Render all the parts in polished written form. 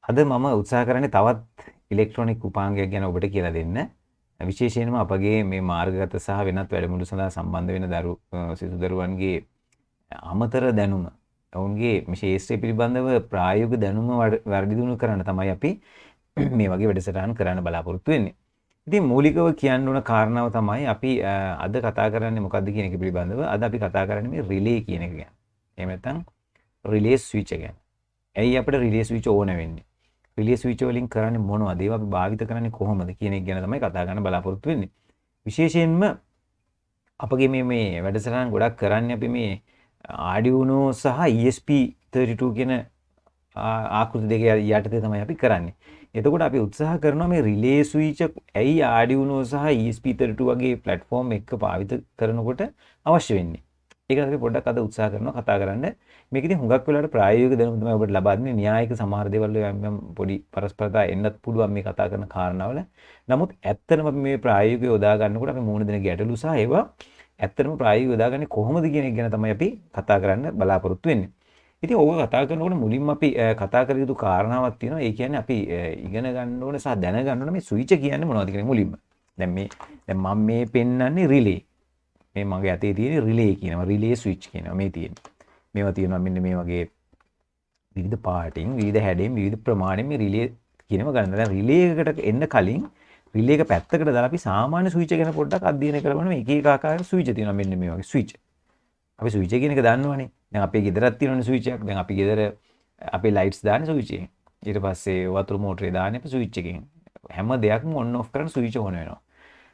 අද මම උත්සාහ කරන්නේ තවත් ඉලෙක්ට්‍රොනික උපාංගයක් ගැන ඔබට කියලා දෙන්න. විශේෂයෙන්ම අපගේ මේ මාර්ගගත සහ වෙනත් වැඩමුළු සඳහා සම්බන්ධ වෙන සිසු දරුවන්ගේ අමතර දැනුම, ඔවුන්ගේ මේ ශාස්ත්‍රය පිළිබඳව ප්‍රායෝගික දැනුම වර්ධි දියුණු කරන්න තමයි අපි මේ වගේ වැඩසටහන් කරන්න බලාපොරොත්තු වෙන්නේ. ඉතින් මූලිකව කියන්න ඕන කාරණාව තමයි අපි අද කතා කරන්නේ මොකක්ද කියන එක පිළිබඳව. අද අපි කතා කරන්නේ මේ රිලේ කියන එක ගැන. එහෙම නැත්නම් රිලේ ස්විච් ගැන. ඇයි අපිට රිලේ ස්විච් ඕන වෙන්නේ? රිලේ ස්විච් වලින් කරන්නේ මොනවද? ඒවා අපි භාවිත කරන්නේ කොහොමද කියන එක ගැන තමයි කතා කරන්න බලාපොරොත්තු වෙන්නේ. විශේෂයෙන්ම අපගේ මේ වැඩසටහන් ගොඩක් කරන්නේ අපි මේ Arduino සහ ESP32 කියන ආකෘති දෙක යටතේ තමයි අපි කරන්නේ. එතකොට අපි උත්සාහ කරනවා මේ රිලේ ස්විච් ඇයි Arduino සහ ESP32 වගේ ප්ලැට්ෆෝම් එක පාවිච්චි කරනකොට අවශ්‍ය වෙන්නේ. ඒක අපි පොඩ්ඩක් අද උත්සාහ කරනවා කතා කරන්න. මේක ඉතින් හුඟක් වෙලාවට ප්‍රායෝගික දැනුම තමයි ඔබට ලබා දෙන්නේ. න්‍යායික සමහර දේවල් යම් පොඩි පරස්පරතා එන්නත් පුළුවන් මේ කතා කරන කාරණාවල. නමුත් ඇත්තටම අපි මේ ප්‍රායෝගිකව යොදා ගන්නකොට අපි මුහුණ දෙන ගැටලු සහ ඒවා ඇත්තටම ප්‍රායෝගිකව යොදාගන්නේ කොහොමද කියන එක ගැන තමයි අපි කතා කරන්න බලාපොරොත්තු වෙන්නේ. ඉතින් ඕක කතා කරනකොට මුලින්ම අපි කතා කර යුතු කාරණාවක් තියෙනවා. ඒ කියන්නේ අපි ඉගෙන ගන්න ඕනේ සහ දැන ගන්න ඕනේ මේ ස්විච් කියන්නේ මොනවද කියන මුලින්ම. දැන් මම මේ පෙන්වන්නේ රිලේ. මේ මගේ අතේ තියෙන රිලේ කියනවා. රිලේ ස්විච් කියනවා මේ තියෙන්නේ. මේවා තියෙනවා මෙන්න මේ වගේ විවිධ පාටින්, විවිධ හැඩයෙන්, විවිධ ප්‍රමාණයෙන් මේ රිලේ කියනවා ගන්න. දැන් රිලේ එකට එන්න කලින් රිලේ එක පැත්තකට දාලා අපි සාමාන්‍ය ස්විච් ගැන පොඩ්ඩක් අධ්‍යයනය කරමු. මේ එක එක ආකාරයේ ස්විච් තියෙනවා මෙන්න මේ වගේ ස්විච්. අපි ස්විච් කියන එක දන්නවනේ. දැන් අපේ ගෙදරත් තියෙනවනේ ස්විච් එකක්. දැන් අපි ගෙදර අපේ ලයිට්ස් දාන්නේ ස්විච් එකෙන්. ඊට පස්සේ වතුර මෝටරේ දාන්නේ අපි ස්විච් එකෙන්. හැම දෙයක්ම ඔන් ඔෆ් කරන්න ස්විච් ඕන වෙනවා.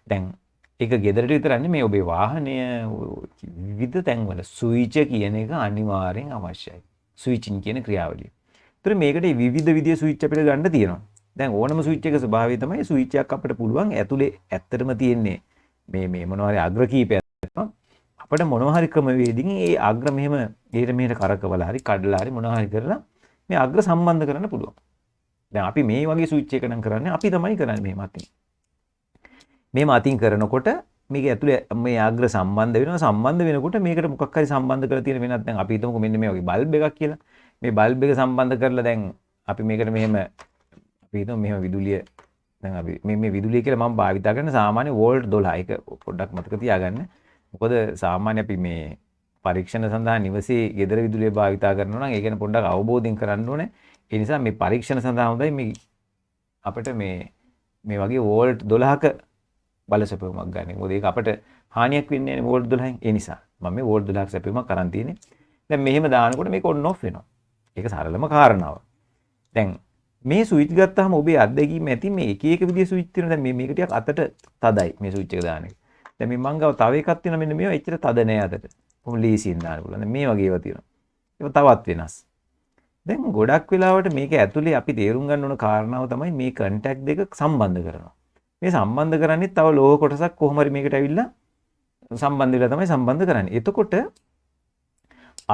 දැන් ඒක ගෙදරට විතරන්නේ මේ ඔබේ වාහනය විවිධ තැන්වල ස්විච් කියන එක අනිවාර්යෙන් අවශ්‍යයි. ස්විචින් කියන ක්‍රියාවලිය. ඒතර මේකට විවිධ විදිහේ ස්විච් අපිට ගන්න තියෙනවා. දැන් ඕනම ස්විච් එකක ස්වභාවය තමයි ස්විච් එකක් අපිට පුළුවන් ඇතුලේ ඇත්තටම තියෙන්නේ මේ මොනවා හරි අග්‍ර කීපයක් තියෙනවා. අපිට මොනවා හරි ක්‍රමවේදකින් ඒ අග්‍ර මෙහෙම ඊට මෙහෙට කරකවලා හරි කඩලා හරි මොනවා හරි කරලා මේ අග්‍ර සම්බන්ධ කරන්න පුළුවන්. දැන් අපි මේ වගේ ස්විච් එක නම් කරන්නේ අපි තමයි කරන්නේ මෙහෙම අතින්. මේ අතින් කරනකොට මේක ඇතුලේ මේ අග්‍ර සම්බන්ධ වෙනවා. සම්බන්ධ වෙනකොට මේකට මොකක් හරි සම්බන්ධ කරලා තියෙන වෙනත් දැන් අපි හිතමුකෝ මෙන්න මේ වගේ බල්බ් එකක් කියලා. මේ බල්බ් එක සම්බන්ධ කරලා දැන් අපි මේකට මෙහෙම අපි හිතමු මෙහෙම විදුලිය දැන් අපි මේ විදුලිය කියලා මම භාවිතා කරන සාමාන්‍ය වෝල්ට් 12. ඒක පොඩ්ඩක් මතක තියාගන්න. මොකද සාමාන්‍ය අපි මේ පරීක්ෂණ සඳහා නිවසේ ගෙදර විදුලිය භාවිතා කරනවා නම් ඒ ගැන පොඩ්ඩක් අවබෝධයෙන් කරන්න ඕනේ. ඒ නිසා මේ පරීක්ෂණ සඳහා හොඳයි මේ අපිට මේ වගේ වෝල්ට් 12ක බලසැපුමක් ගන්න. මොකද ඒක අපිට හානියක් වෙන්නේ නැහැ වෝල්ට් 12න්. ඒ නිසා මම මේ වෝල්ට් 12ක සැපුමක් කරන් තියෙන්නේ. දැන් මෙහෙම දානකොට මේක ඔන් ඔෆ් වෙනවා. ඒක සරලම කාරණාව. දැන් මේ ස්විච් ගත්තාම ඔබේ අත්දැකීම ඇති මේ එක එක විදිහේ ස්විච් තියෙනවා. දැන් මේක ටිකක් අතට තදයි මේ ස්විච් එක දාන එක. දැන් මේ මං ගාව තව එකක් තියෙනවා මෙන්න මේවා එච්චර තද නෑ අතට. කොහොම ලීසියෙන් දාන්න පුළුවන්. දැන් මේ වගේ ඒවා තියෙනවා. ඒක තවත් වෙනස්. දැන් ගොඩක් වෙලාවට මේක ඇතුලේ අපි තේරුම් ගන්න ඕන කාරණාව තමයි මේ කන්ටැක්ට් දෙක සම්බන්ධ කරනවා. මේ සම්බන්ධ කරන්නේ තව ලෝහ කොටසක් කොහොම හරි මේකට ඇවිල්ලා සම්බන්ධ වෙලා තමයි සම්බන්ධ කරන්නේ. එතකොට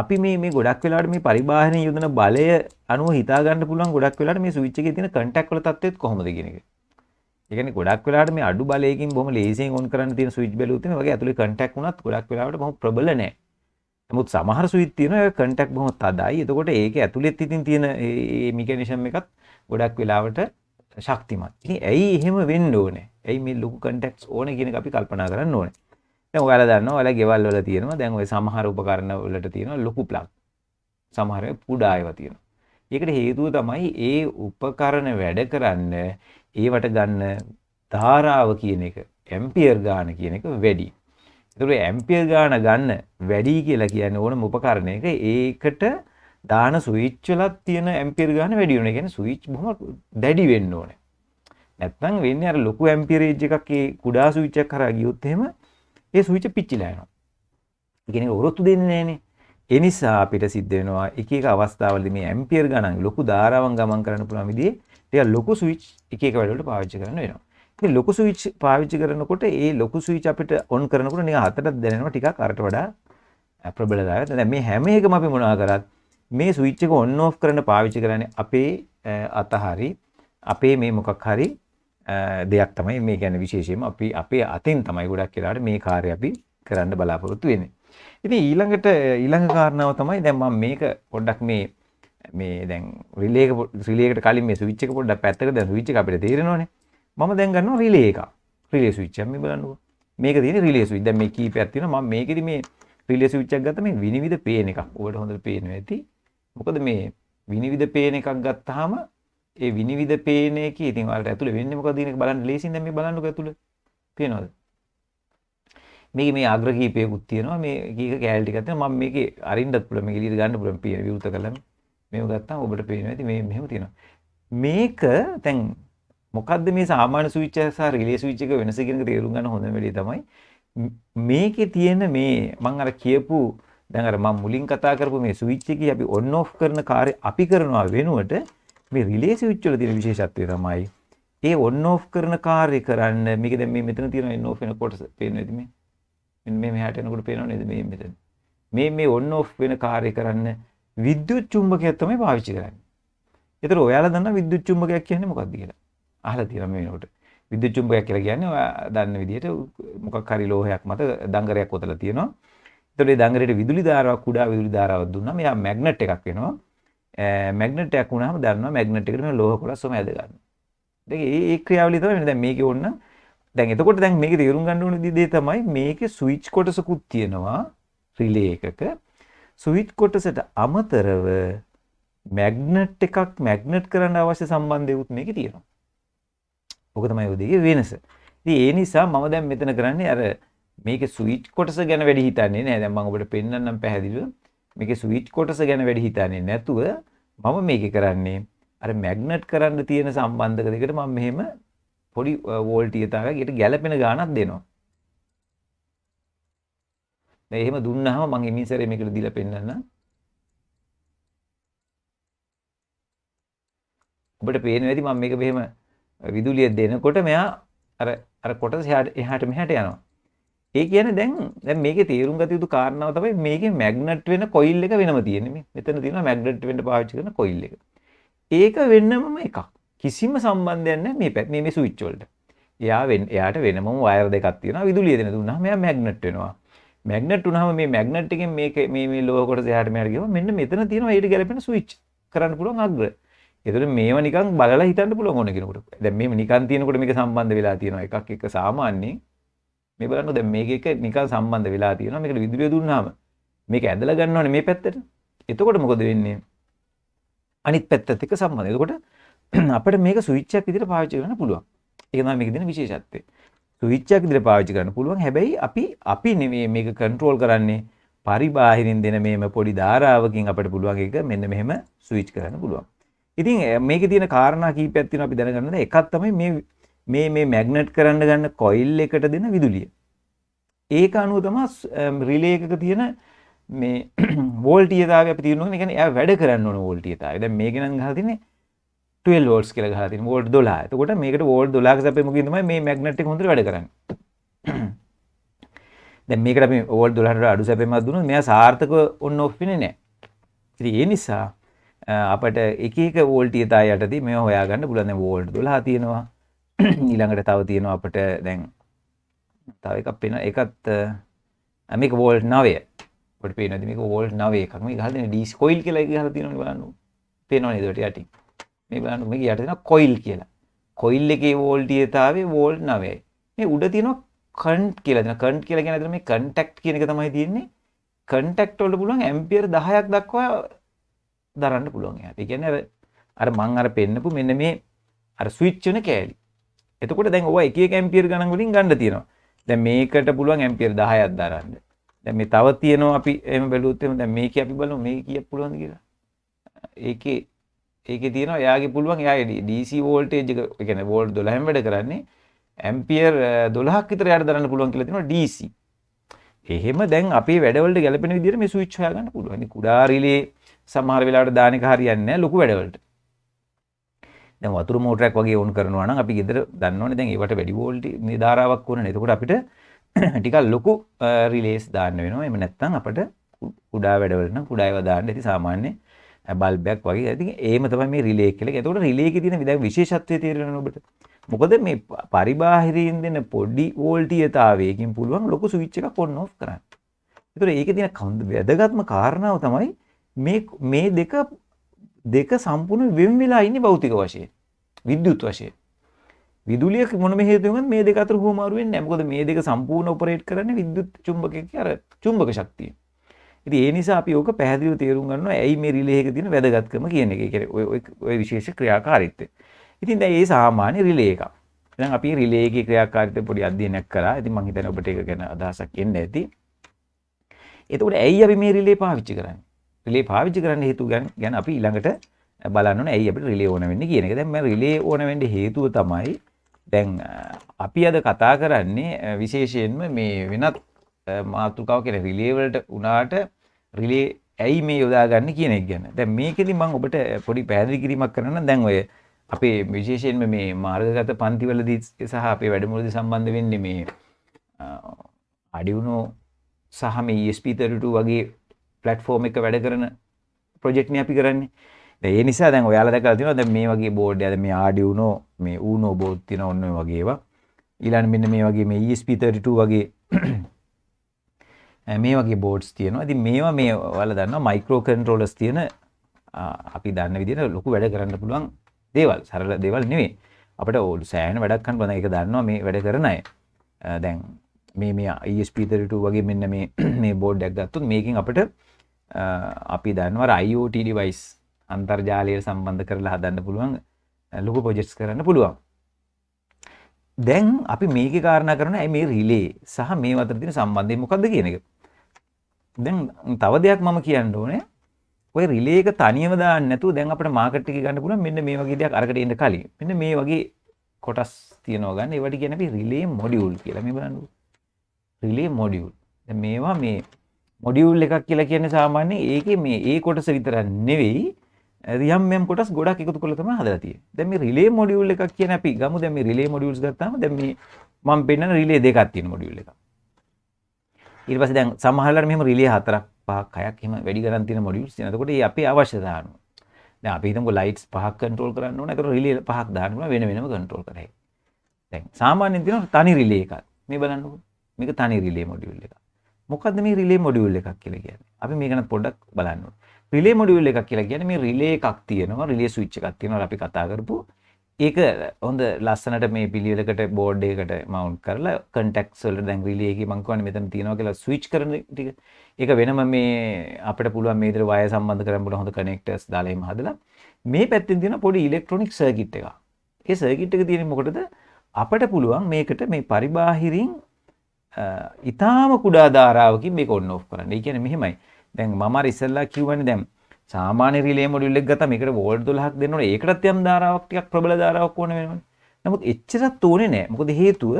අපි මේ ගොඩක් වෙලාවට මේ පරිබාහිරින් යොදන බලය අනුව හිතා ගන්න පුළුවන් ගොඩක් වෙලාවට මේ ස්විච් එකේ තියෙන කන්ටැක්ට් වල තත්ත්වෙත් කොහොමද කියන එක. ඒ කියන්නේ ගොඩක් වෙලාවට මේ අඩු බලයකින් බොහොම ලේසියෙන් ඔන් කරන්න තියෙන ස්විච් බැලුවොත් මේ වගේ ඇතුලේ කන්ටැක්ට් වුණත් ගොඩක් වෙලාවට බොහොම ප්‍රබල නැහැ. නමුත් සමහර ස්විච් තියෙනවා ඒ කන්ටැක්ට් බොහොම තදයි. එතකොට ඒකේ ඇතුලෙත් ඉතින් තියෙන මේ මෙකැනිසම් එකත් ගොඩක් වෙලාවට ශක්තිමත්. ඉතින් ඇයි එහෙම වෙන්න ඕනේ? ඇයි මේ ලොකු කන්ටැක්ට්ස් ඕනේ කියන එක අපි කල්පනා කරන්න ඕනේ. දැන් ඔයාලා දන්නවා ඔයාලා ගෙවල් වල තියෙනවා. දැන් ওই සමහර උපකරණ වලට තියෙනවා ලොකු ප්ලග්. සමහර පුඩා ඒවා තියෙනවා. ඒකට හේතුව තමයි ඒ උපකරණ වැඩ කරන්න ඒවට ගන්න ධාරාව කියන එක ඇම්පියර් ගාන කියන එක වැඩි. ඒතකොට ඇම්පියර් ගාන ගන්න වැඩි කියලා කියන්නේ ඕනම උපකරණයක ඒකට දාන ස්විච් වලත් තියෙන ඇම්පියර් ගාන වැඩි වෙනවා. ඒ කියන්නේ ස්විච් බොහොම දැඩි වෙන්න ඕනේ. නැත්නම් වෙන්නේ අර ලොකු ඇම්පියරේජ් එකක් ඒ කුඩා ස්විච් එකක් කරා ගියොත් එහෙම ඒ ස්විච් පිච්චිලා යනවා. ඒ කියන්නේ ඔරොත්තු දෙන්නේ නැහනේ. ඒ නිසා අපිට සිද්ධ වෙනවා එක එක අවස්ථාවලදී මේ ඇම්පියර් ගණන් ලොකු ධාරාවන් ගමන් කරන්න පුළුවන් විදිහේ ටික ලොකු ස්විච් එක එක වැඩවලට පාවිච්චි කරන්න වෙනවා. ඉතින් ලොකු ස්විච් පාවිච්චි කරනකොට ඒ ලොකු ස්විච් අපිට ඔන් කරනකොට නිකන් හතරට දැනෙනවා ටිකක් අරට වඩා ප්‍රබලතාවයක්. දැන් මේ හැම එකම අපි මොනවා කරත් මේ ස්විච් එක ඔන් ඔෆ් කරන්න පාවිච්චි කරන්නේ අපේ අතහරි අපේ මේ මොකක් හරි දෙයක් තමයි මේ කියන්නේ විශේෂයෙන්ම අපි අපේ අතින් තමයි ගොඩක් වෙලාවට මේ කාර්යය අපි කරන්න බලාපොරොත්තු වෙන්නේ. ඉතින් ඊළඟ කාරණාව තමයි දැන් මම මේක පොඩ්ඩක් මේ මේ දැන් රිලේ එකට කලින් මේ ස්විච් එක පොඩ්ඩක් පැත්තකට දැන් ස්විච් එක අපිට තේරෙනවනේ. මම දැන් ගන්නවා රිලේ එකක්. රිලේ ස්විච් එක මේ බලන්නකෝ. මේක තියෙන්නේ රිලේ ස්විච්. දැන් මේ කීපයක් තියෙනවා. මම මේකෙදි මේ රිලේ ස්විච් එකක් ගත්තා මේ විනිවිද පේන එකක්. ඔයාලට හොඳට පේනවා ඇති. මොකද මේ විනිවිද පේන එකක් ගත්තාම ඒ විනිවිද පේන එකේ ඉතින් ඔයාලට ඇතුලේ වෙන්නේ මොකද කියන එක බලන්න ලේසියෙන් දැන් මේ බලන්නකෝ ඇතුලේ. පේනවද? මේකේ මේ අග්‍ර කීපයකුත් තියෙනවා. මේ කීක කෑලි ටිකක් තියෙනවා. මම මේකේ අරින්නත් පුළුවන්. මේක එළියට ගන්න පුළුවන්. පේන විවෘත කළාම මේව ගත්තාම ඔබට පේනවා ඇති මේ මෙහෙම තියෙනවා. මේක දැන් මොකද්ද මේ සාමාන්‍ය ස්විච් එක සහ රිලේ ස්විච් එක වෙනස කියන එක තේරුම් ගන්න හොඳම වෙලේ තමයි මේකේ තියෙන මේ මම අර කියපු දැන් අර මම මුලින් කතා කරපු මේ ස්විච් එකේ අපි ඔන් ඔෆ් කරන කාර්ය අපි කරනවා වෙනුවට මේ රිලේ ස්විච් වල තියෙන විශේෂත්වය තමයි ඒ ඔන් ඔෆ් කරන කාර්ය කරන්න මේක දැන් මේ මෙතන තියෙන ඔන් ඔෆ් වෙන කොටස පේනවද මේ මෙන්න මේ මෙහාට එනකොට පේනව නේද මේ මෙතන මේ ඔන් ඔෆ් වෙන කාර්ය කරන්න විද්‍යුත් චුම්බකයක් තමයි පාවිච්චි කරන්නේ. ඒතර ඔයාලා දන්නා විද්‍යුත් චුම්බකයක් කියන්නේ මොකක්ද කියලා? අහලා තියෙනවා මේ වෙනකොට. විද්‍යුත් චුම්බකයක් කියලා කියන්නේ ඔයා දන්න විදිහට මොකක් හරි ලෝහයක් මත දංගරයක් ඔතලා තියෙනවා. ඒතකොට මේ දංගරේට විදුලි ධාරාවක් කුඩා විදුලි ධාරාවක් දුන්නාම එයා මැග්නට් එකක් වෙනවා. මැග්නට් එකක් වුණාම දන්නවා මැග්නට් එකට මේ ලෝහ කොටස් ඔම ඇද ගන්නවා. දැන් ඒ ක්‍රියාවලිය තමයි වෙන්නේ. දැන් මේකේ ඕන්න දැන් එතකොට දැන් මේකේ තේරුම් ගන්න ඕන දේ තමයි මේකේ ස්විච් කොටසකුත් තියෙනවා රිලේ එකක. ස්විච් කොටසට අමතරව මැග්නට් එකක් මැග්නට් කරන්න අවශ්‍ය සම්බන්ධයකුත් මේකේ තියෙනවා. ඔක තමයි ඔය දෙකේ වෙනස. ඉතින් ඒ නිසා මම දැන් මෙතන කරන්නේ අර මේකේ ස්විච් කොටස ගැන වැඩි හිතන්නේ නෑ. දැන් මම ඔබට පෙන්නන්නම් පැහැදිලිව. මේකේ ස්විච් කොටස ගැන වැඩි හිතන්නේ නැතුව මම මේකේ කරන්නේ අර මැග්නට් කරන්න තියෙන සම්බන්ධක දෙකට මම මෙහෙම පොඩි වෝල්ටීයතාවයක් ඊට ගැළපෙන ගාණක් දෙනවා. දැන් එහෙම දුන්නාම මම ඉමිසරේ මේකට දීලා පෙන්නන්න. ඔබට පේනවා ඇති මම මේක මෙහෙම විදුලිය දෙනකොට මෙයා අර කොටස එහාට මෙහාට යනවා. ඒ කියන්නේ දැන් මේකේ තේරුම් ගත යුතු කාරණාව තමයි මේකේ මැග්නට් වෙන කොයිල් එක වෙනම තියෙන්නේ. මේ මෙතන තියෙනවා මැග්නට් වෙන්න පාවිච්චි කරන කොයිල් එක. ඒක වෙන්නම එකක්. කිසිම සම්බන්ධයක් නැහැ මේ ස්විච් වලට. එයාට වෙනම වයර් දෙකක් තියෙනවා. විදුලිය දෙන දුන්නාම එයා මැග්නට් වෙනවා. මැග්නට් වුණාම මේ මැග්නට් එකෙන් මේ ලෝහ කොටස එහාට මෙහාට ගියම මෙන්න මෙතන තියෙනවා ඊට ගැලපෙන ස්විච් කරන්න පුළුවන් අග්‍ර. ඒතර මේව නිකන් බලලා හිතන්න පුළුවන් ඕන කෙනෙකුට. දැන් මේව නිකන් තියෙනකොට මේක සම්බන්ධ වෙලා තියෙනවා එකක් එක්ක සාමාන්‍යයෙන්. මේ බලන්න දැන් මේක එක නිකන් සම්බන්ධ වෙලා තියෙනවා. මේකට විදුලිය දුන්නාම මේක ඇදලා ගන්නවනේ මේ පැත්තට. එතකොට මොකද වෙන්නේ? අනිත් පැත්තත් එක්ක සම්බන්ධ. එතකොට අපිට මේක ස්විච් එකක් විදිහට පාවිච්චි කරන්න පුළුවන්. ඒක තමයි මේකේ තියෙන විශේෂත්වය. ස්විච් එකක් විදිහට පාවිච්චි කරන්න පුළුවන්. හැබැයි අපි නෙමෙයි මේක කන්ට්‍රෝල් කරන්නේ. පරිබාහිරින් දෙන මේම පොඩි ධාරාවකින් අපිට පුළුවන් එක මෙන්න මෙහෙම ස්විච් කරන්න පුළුවන්. ඉතින් මේකේ තියෙන කාරණා කීපයක් තියෙනවා අපි දැනගන්න ඕනේ. එකක් තමයි මේ මැග්නට් කරන්න ගන්න කොයිල් එකට දෙන විදුලිය. ඒක අනුව තමයි රිලේ එකක තියෙන මේ වෝල්ටීයතාවය අපි තියෙනවා. ඒ කියන්නේ එයා වැඩ කරන්න ඕන වෝල්ටීයතාවය. දැන් මේක නම් ගහලා තියෙන්නේ 12 වෝල්ට්ස් කියලා ගහලා තියෙනවා. වෝල්ට් 12. එතකොට මේකට වෝල්ට් 12ක සැපෙමුකින් තමයි මේ මැග්නට් එක හොඳට වැඩ කරන්නේ. දැන් මේකට අපි වෝල්ට් 12ට අඩු සැපෙමක් දුන්නොත් මෙයා සාර්ථකව ඔන් ඔෆ් වෙන්නේ නැහැ. ඉතින් ඒ නිසා අපට එක එක වෝල්ටීයතාවය යටදී මේව හොයාගන්න පුළුවන්. දැන් වෝල්ට් 12 තියෙනවා. ඊළඟට තව තියෙනවා අපිට දැන් තව එකක් පේනවා. ඒකත් මේක වෝල්ට් 9. ඔබට පේනවද මේක වෝල්ට් 9 එකක්. මේක ගහලා තියෙන DC කොයිල් කියලා එක ගහලා තියෙනවනේ බලන්න. පේනව නේද ඔයාලට යටින්? මේ බලන්න මේක යට තියෙනවා කොයිල් කියලා. කොයිල් එකේ වෝල්ටීයතාවය වෝල්ට් 9යි. මේ උඩ තියෙනවා කන්ට් කියලා දෙනවා. කන්ට් කියලා කියන දේ මේ කන්ටැක්ට් කියන එක තමයි තියෙන්නේ. කන්ටැක්ට් වලට පුළුවන් ඇම්පියර් 10ක් දක්වා දරන්න පුළුවන් එයාට. ඒ කියන්නේ අර මං පෙන්නපු මෙන්න මේ අර ස්විච් වෙන කෑලි. එතකොට දැන් ඔය එක එක ඇම්පියර් ගණන් වලින් ගන්න තියෙනවා. දැන් මේකට පුළුවන් ඇම්පියර් 10ක් දරන්න. දැන් මේ තව තියෙනවා අපි එහෙම බැලුවොත් එහෙම දැන් මේකේ අපි බලමු මේක කීයක් පුළුවන්ද කියලා. ඒකේ තියෙනවා එයාගේ පුළුවන් එයාගේ DC වෝල්ටේජ් එක ඒ කියන්නේ වෝල්ට් 12න් වැඩ කරන්නේ ඇම්පියර් 12ක් විතර යට දරන්න පුළුවන් කියලා තියෙනවා DC. එහෙම දැන් අපේ වැඩවලට ගැලපෙන විදිහට මේ ස්විච් හොයාගන්න පුළුවන්. ඉතින් කුඩා රිලේ සමහර වෙලාවට දාන එක හරියන්නේ නැහැ ලොකු වැඩවලට. දැන් වතුර මෝටරයක් වගේ ඕන් කරනවා නම් අපි ගෙදර දන්නවනේ දැන් ඒවට වැඩි වෝල්ටි නිදාරාවක් ඕනනේ. එතකොට අපිට ටිකක් ලොකු රිලේස් දාන්න වෙනවා. එහෙම නැත්නම් අපිට කුඩා වැඩවල නම් කුඩා ඒවා දාන්න ඉතින් සාමාන්‍ය බල්බයක් වගේ. ඉතින් ඒම තමයි මේ රිලේ කියලා. එතකොට රිලේ එකේ තියෙන විශේෂත්වය තේරෙනවා ඔබට. මොකද මේ පරිබාහිරින් දෙන පොඩි වෝල්ටීයතාවයකින් පුළුවන් ලොකු ස්විච් එකක් ඔන් ඔෆ් කරන්න. ඒතකොට ඒකේ තියෙන වැදගත්ම කාරණාව තමයි මේ දෙක දෙක සම්පූර්ණ වෙන් වෙලා ඉන්නේ භෞතික වශයෙන්. විද්‍යුත් වශයෙන්. විදුලිය මොනම හේතුවකින්වත් මේ දෙක අතර හුවමාරු වෙන්නේ නැහැ. මොකද මේ දෙක සම්පූර්ණ ඔපරේට් කරන්නේ විද්‍යුත් චුම්බකයේ අර චුම්බක ශක්තිය. ඉතින් ඒ නිසා අපි ඕක පැහැදිලිව තේරුම් ගන්නවා ඇයි මේ රිලේ එක තියෙන වැදගත්කම කියන එක. ඒ කියන්නේ ඔය විශේෂ ක්‍රියාකාරීත්වය. ඉතින් දැන් මේ සාමාන්‍ය රිලේ එකක්. දැන් අපි රිලේ එකේ ක්‍රියාකාරීත්වය පොඩි අධ්‍යයනයක් කරා. ඉතින් මම හිතන්නේ ඔබට ඒක ගැන අදහසක් එන්න ඇති. එතකොට ඇයි අපි මේ රිලේ පාවිච්චි කරන්නේ? රිලේ පාවිච්චි කරන්න හේතුව ගැන අපි ඊළඟට බලන්න ඕනේ ඇයි අපිට රිලේ ඕන වෙන්නේ කියන එක. දැන් මම රිලේ ඕන වෙන්න හේතුව තමයි දැන් අපි අද කතා කරන්නේ විශේෂයෙන්ම මේ වෙනත් මාතෘකාව කියන රිලේ වලට උනාට රිලේ ඇයි මේ යොදාගන්නේ කියන එක ගැන. දැන් මේකෙදි මම ඔබට පොඩි පැහැදිලි කිරීමක් කරන්න. දැන් ඔය අපේ විශේෂයෙන්ම මේ මාර්ගගත පන්තිවලදී සහ අපේ වැඩමුළුවේදී සම්බන්ධ වෙන්නේ මේ Arduino සහ මේ ESP32 වගේ platform එක වැඩ කරන project නේ අපි කරන්නේ. දැන් ඒ නිසා දැන් ඔයාලා දැකලා තියෙනවා දැන් මේ වගේ board එක මේ Arduino මේ Uno board තියෙන ඔන්න ඔය වගේ ඒවා. ඊළඟ මෙන්න මේ වගේ මේ ESP32 වගේ මේ වගේ boards තියෙනවා. ඉතින් මේවා මේ ඔයාලා දන්නවා micro controllers තියෙන අපි දන්න විදිහට ලොකු වැඩ කරන්න පුළුවන් දේවල්. සරල දේවල් නෙවෙයි. අපිට ඕල් සෑහෙන වැඩක් කරන්න පුළුවන්. ඒක දන්නවා මේ වැඩ කරන අය. දැන් මේ ESP32 වගේ මෙන්න මේ board එකක් ගත්තොත් මේකෙන් අපිට අපි දන්නවා IoT device අන්තර්ජාලයට සම්බන්ධ කරලා හදන්න පුළුවන් ලොකු ප්‍රොජෙක්ට්ස් කරන්න පුළුවන්. දැන් අපි මේකේ කාරණා කරනවා මේ රිලේ සහ මේ අතර තියෙන සම්බන්ධය මොකක්ද කියන එක. දැන් තව දෙයක් මම කියන්න ඕනේ. ඔය රිලේ එක තනියම දාන්න නැතුව දැන් අපිට මාකට් එකේ ගන්න පුළුවන් මෙන්න මේ වගේ දෙයක් අරකට එන්න කලින්. මෙන්න මේ වගේ කොටස් තියෙනවා ගන්න. ඒවට කියන අපි රිලේ මොඩියුල් කියලා. මේ බලන්න. Relay module. දැන් මේවා මේ මොඩියුල් එකක් කියලා කියන්නේ සාමාන්‍යයෙන් ඒකේ මේ ඒ කොටස විතරක් නෙවෙයි යම් කොටස් ගොඩක් එකතු කරලා තමයි හදලා තියෙන්නේ. දැන් මේ රිලේ මොඩියුල් එකක් කියන අපි ගමු දැන් මේ රිලේ මොඩියුල්ස් ගත්තාම දැන් මේ මම පෙන්නන රිලේ දෙකක් තියෙන මොඩියුල් එකක්. ඊට පස්සේ දැන් සමහරවල්ලාට මෙහෙම රිලේ 4ක් 5ක් 6ක් එහෙම වැඩි ගණන් තියෙන මොඩියුල්ස් තියෙනවා. එතකොට මේ අපේ අවශ්‍යතාව අනුව. දැන් අපි හිතමුකෝ ලයිට්ස් 5ක් කන්ට්‍රෝල් කරන්න ඕන. එතකොට රිලේ 5ක් දාන්න පුළුවන් වෙන වෙනම කන්ට්‍රෝල් කරයි. දැන් සාමාන්‍යයෙන් තියෙන තනි රිලේ එකක්. මේ බලන්නකෝ. මේක තනි රිලේ මොඩියුල් එකක්. මොකද්ද මේ රිලේ මොඩියුල් එකක් කියලා කියන්නේ? අපි මේක නම් පොඩ්ඩක් බලන්න ඕනේ. රිලේ මොඩියුල් එකක් කියලා කියන්නේ මේ රිලේ එකක් තියෙනවා රිලේ ස්විච් එකක් තියෙනවා අපි කතා කරපු ඒක හොඳ ලස්සනට මේ පිළිවෙලකට බෝඩ් එකකට මවුන්ට් කරලා කන්ටැක්ට්ස් වලට දැන් රිලේ එකේ මම කියන්නේ මෙතන තියෙනවා කියලා ස්විච් කරන ටික ඒක වෙනම මේ අපිට පුළුවන් මේ විදිහට වයර් සම්බන්ධ කරන්න පුළුවන් හොඳ කනෙක්ටර්ස් දාලා එහෙම හදලා මේ පැත්තෙන් තියෙන පොඩි ඉලෙක්ට්‍රොනික සර්කිට් එකක්. ඒ සර්කිට් එක තියෙන්නේ මොකටද? අපිට පුළුවන් මේකට මේ පරිබාහිරින් ඊටාම කුඩා ධාරාවකින් මේක ඔන් ඔෆ් කරන්න. ඒ කියන්නේ මෙහෙමයි. දැන් මම අර ඉස්සෙල්ලා කිව්වනේ දැන් සාමාන්‍ය රිලේ මොඩියුල් එක ගත්තා මේකට වෝල්ට් 12ක් දෙන්න ඕනේ. ඒකටත් යම් ධාරාවක් ටිකක් ප්‍රබල ධාරාවක් ඕන වෙනවනේ. නමුත් එච්චරත් ඕනේ නැහැ. මොකද හේතුව